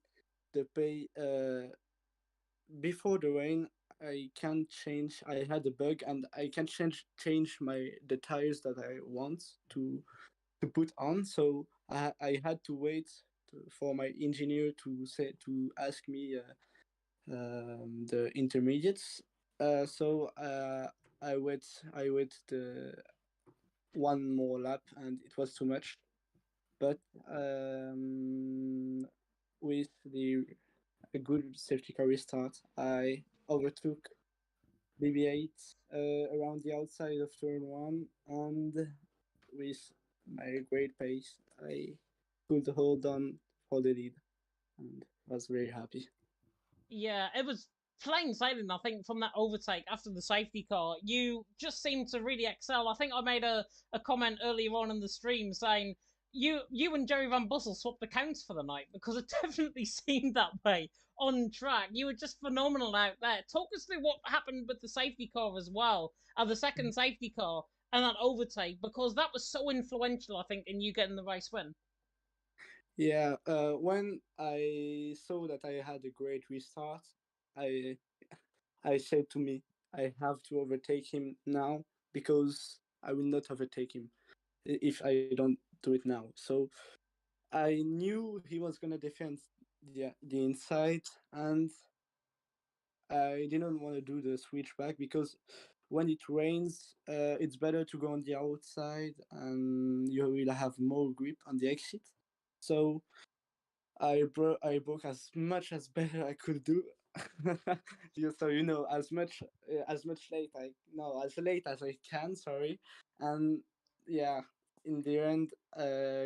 the pay before the rain, I can't change. I had a bug, and I can't change the tires that I want to put on. So I had to wait for my engineer to ask me the intermediates. So I wait the one more lap, and it was too much. But with the a good safety car restart, I overtook BB8 around the outside of turn one, and with my great pace, I could hold on for the lead, and was very happy. Yeah, it was plain sailing, I think, from that overtake after the safety car. You just seemed to really excel. I think I made a comment earlier on in the stream saying you and Jerry Van Bussel swapped accounts for the night because it definitely seemed that way on track. You were just phenomenal out there. Talk us through what happened with the safety car as well, the second safety car and that overtake, because that was so influential, I think, in you getting the race win. Yeah, when I saw that I had a great restart, I I said to me, I have to overtake him now because I will not overtake him if I don't do it now. So I knew he was gonna defend the inside, and I didn't want to do the switchback because when it rains, it's better to go on the outside and you will have more grip on the exit. So I broke as much as better I could do. So as much late I no as late as I can. Sorry, and yeah, in the end,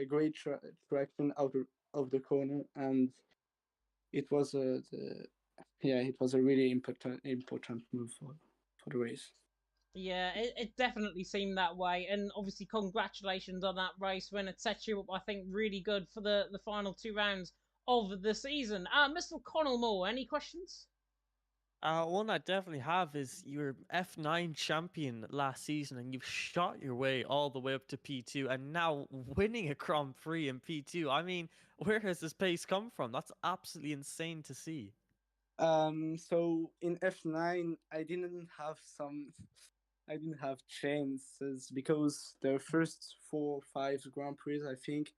great traction out of the corner, and it was it was a really important move for the race. Yeah, it definitely seemed that way, and obviously congratulations on that race win. It sets you up, I think, really good for the final 2 rounds of the season. Mr. Connell Moore, any questions? One I definitely have is you're F9 champion last season and you've shot your way all the way up to P2 and now winning a Grand Prix in P2. I mean, where has this pace come from? That's absolutely insane to see. So in F9, I didn't have chances because the first 4 or 5 Grand Prix, I think,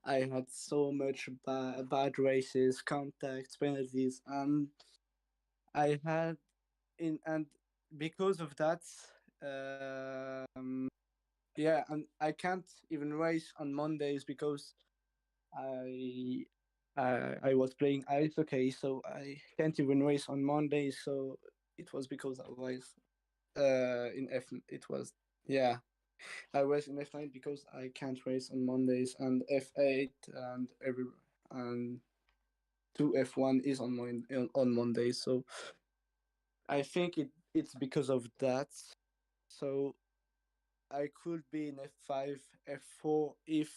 I had so much bad races, contacts, penalties, and I had and because of that, um, yeah, and I can't even race on Mondays because I I was playing ice hockey, so I can't even race on Mondays. So it was because I was in F. It was yeah, I was in F9 because I can't race on Mondays, and F8 and 2 F1 is on Mondays. So I think it's because of that. So I could be in F5, F4 if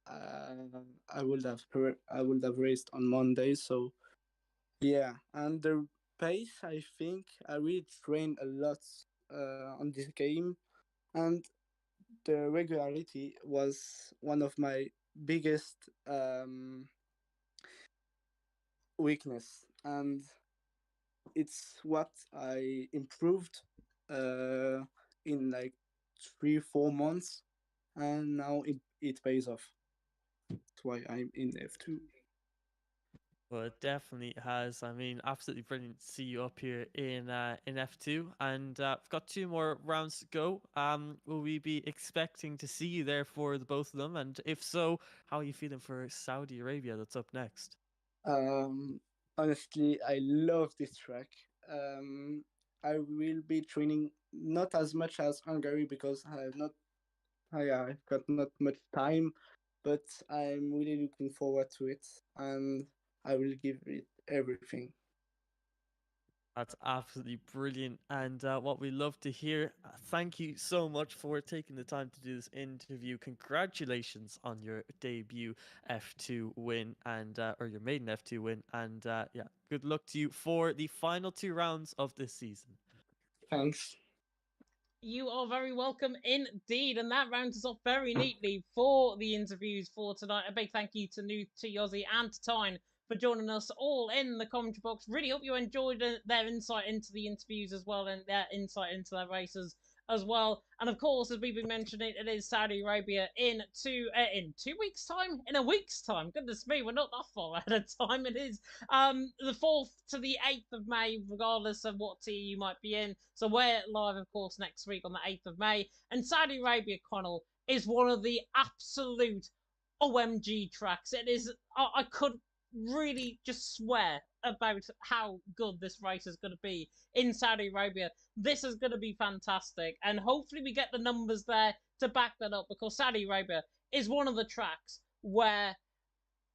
I would have raced on Mondays. So yeah, and the pace, I think I really trained a lot on this game, and the regularity was one of my biggest weakness, and it's what I improved uh, in like 3 4 months, and now it pays off. That's why I'm in F2. Well, it definitely has. I mean, absolutely brilliant to see you up here in F2, and we've got 2 more rounds to go. Will we be expecting to see you there for the both of them? And if so, how are you feeling for Saudi Arabia that's up next? Um, Honestly, I love this track. Um, I will be training not as much as Hungary because I've got not much time, but I'm really looking forward to it, and I will give it everything. That's absolutely brilliant, and what we love to hear. Thank you so much for taking the time to do this interview. Congratulations on your debut F2 win, and or your maiden F2 win, and yeah, good luck to you for the final 2 rounds of this season. Thanks. You are very welcome indeed, and that rounds us off very neatly for the interviews for tonight. A big thank you to Yossi and to Tyne for joining us all in the commentary box. Really hope you enjoyed their insight into the interviews as well, and their insight into their races as well. And of course, as we've been mentioning, it is Saudi Arabia in 2 weeks' time, in a week's time. Goodness me, we're not that far ahead of time. It is the 4th to the 8th of May, regardless of what tier you might be in. So we're live, of course, next week on the 8th of May. And Saudi Arabia, Connell, is one of the absolute OMG tracks. It is. I could really just swear about how good this race is going to be in Saudi Arabia. This is going to be fantastic, and hopefully we get the numbers there to back that up, because Saudi Arabia is one of the tracks where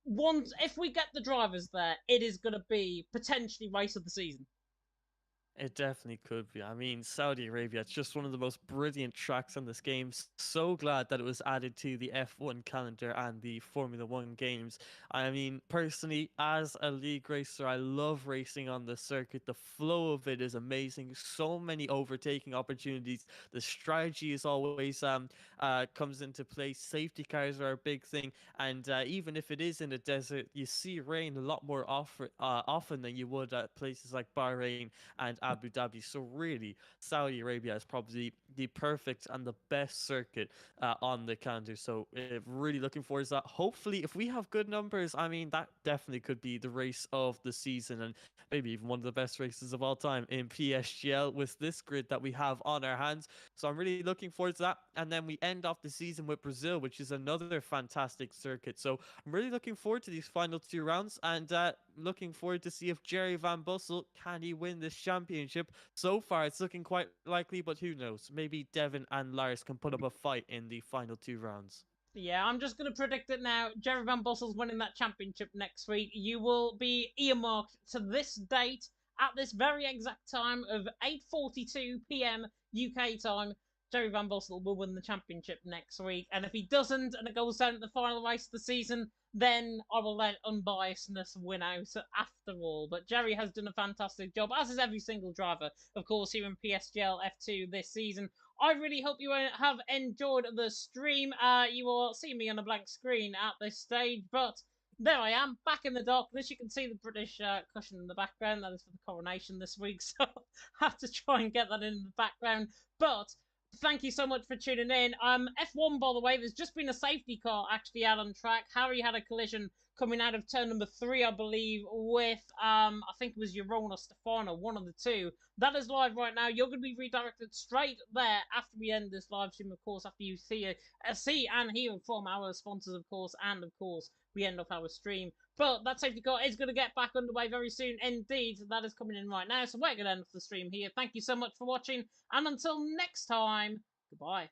if we get the drivers there, it is going to be potentially race of the season. It definitely could be. I mean, Saudi Arabia, it's just one of the most brilliant tracks on this game. So glad that it was added to the F1 calendar and the Formula One games. I mean, personally, as a league racer, I love racing on the circuit. The flow of it is amazing. So many overtaking opportunities. The strategy is always comes into play. Safety cars are a big thing. And even if it is in the desert, you see rain a lot more often than you would at places like Bahrain and Abu Dhabi. So really, Saudi Arabia is probably the perfect and the best circuit on the calendar. So really looking forward to that. Hopefully, if we have good numbers, I mean, that definitely could be the race of the season, and maybe even one of the best races of all time in PSGL with this grid that we have on our hands. So I'm really looking forward to that. And then we end off the season with Brazil, which is another fantastic circuit. So I'm really looking forward to these final 2 rounds, and looking forward to see if Jerry Van Bussel, can he win this championship. So far it's looking quite likely, but who knows, maybe Devin and Lars can put up a fight in the final 2 rounds. Yeah, I'm just going to predict it now. Jerry Van Bussel's winning that championship next week. You will be earmarked to this date at this very exact time of 8:42 p.m. UK time. Jerry Van Bussel will win the championship next week. And if he doesn't, and it goes down to the final race of the season, then I will let unbiasedness win out after all. But Jerry has done a fantastic job, as is every single driver, of course, here in PSGL F2 this season. I really hope you have enjoyed the stream. You will see me on a blank screen at this stage, but there I am, back in the darkness. You can see the British cushion in the background. That is for the coronation this week, so I have to try and get that in the background. But thank you so much for tuning in. F1, by the way, there's just been a safety car actually out on track. Harry had a collision coming out of turn number 3, I believe, with, I think it was Jeroen or Stefano, one of the two. That is live right now. You're going to be redirected straight there after we end this live stream, of course, after you see and hear from our sponsors, of course, and, of course, we end off our stream. But that safety car is going to get back underway very soon indeed. That is coming in right now, so we're going to end off the stream here. Thank you so much for watching, and until next time, goodbye.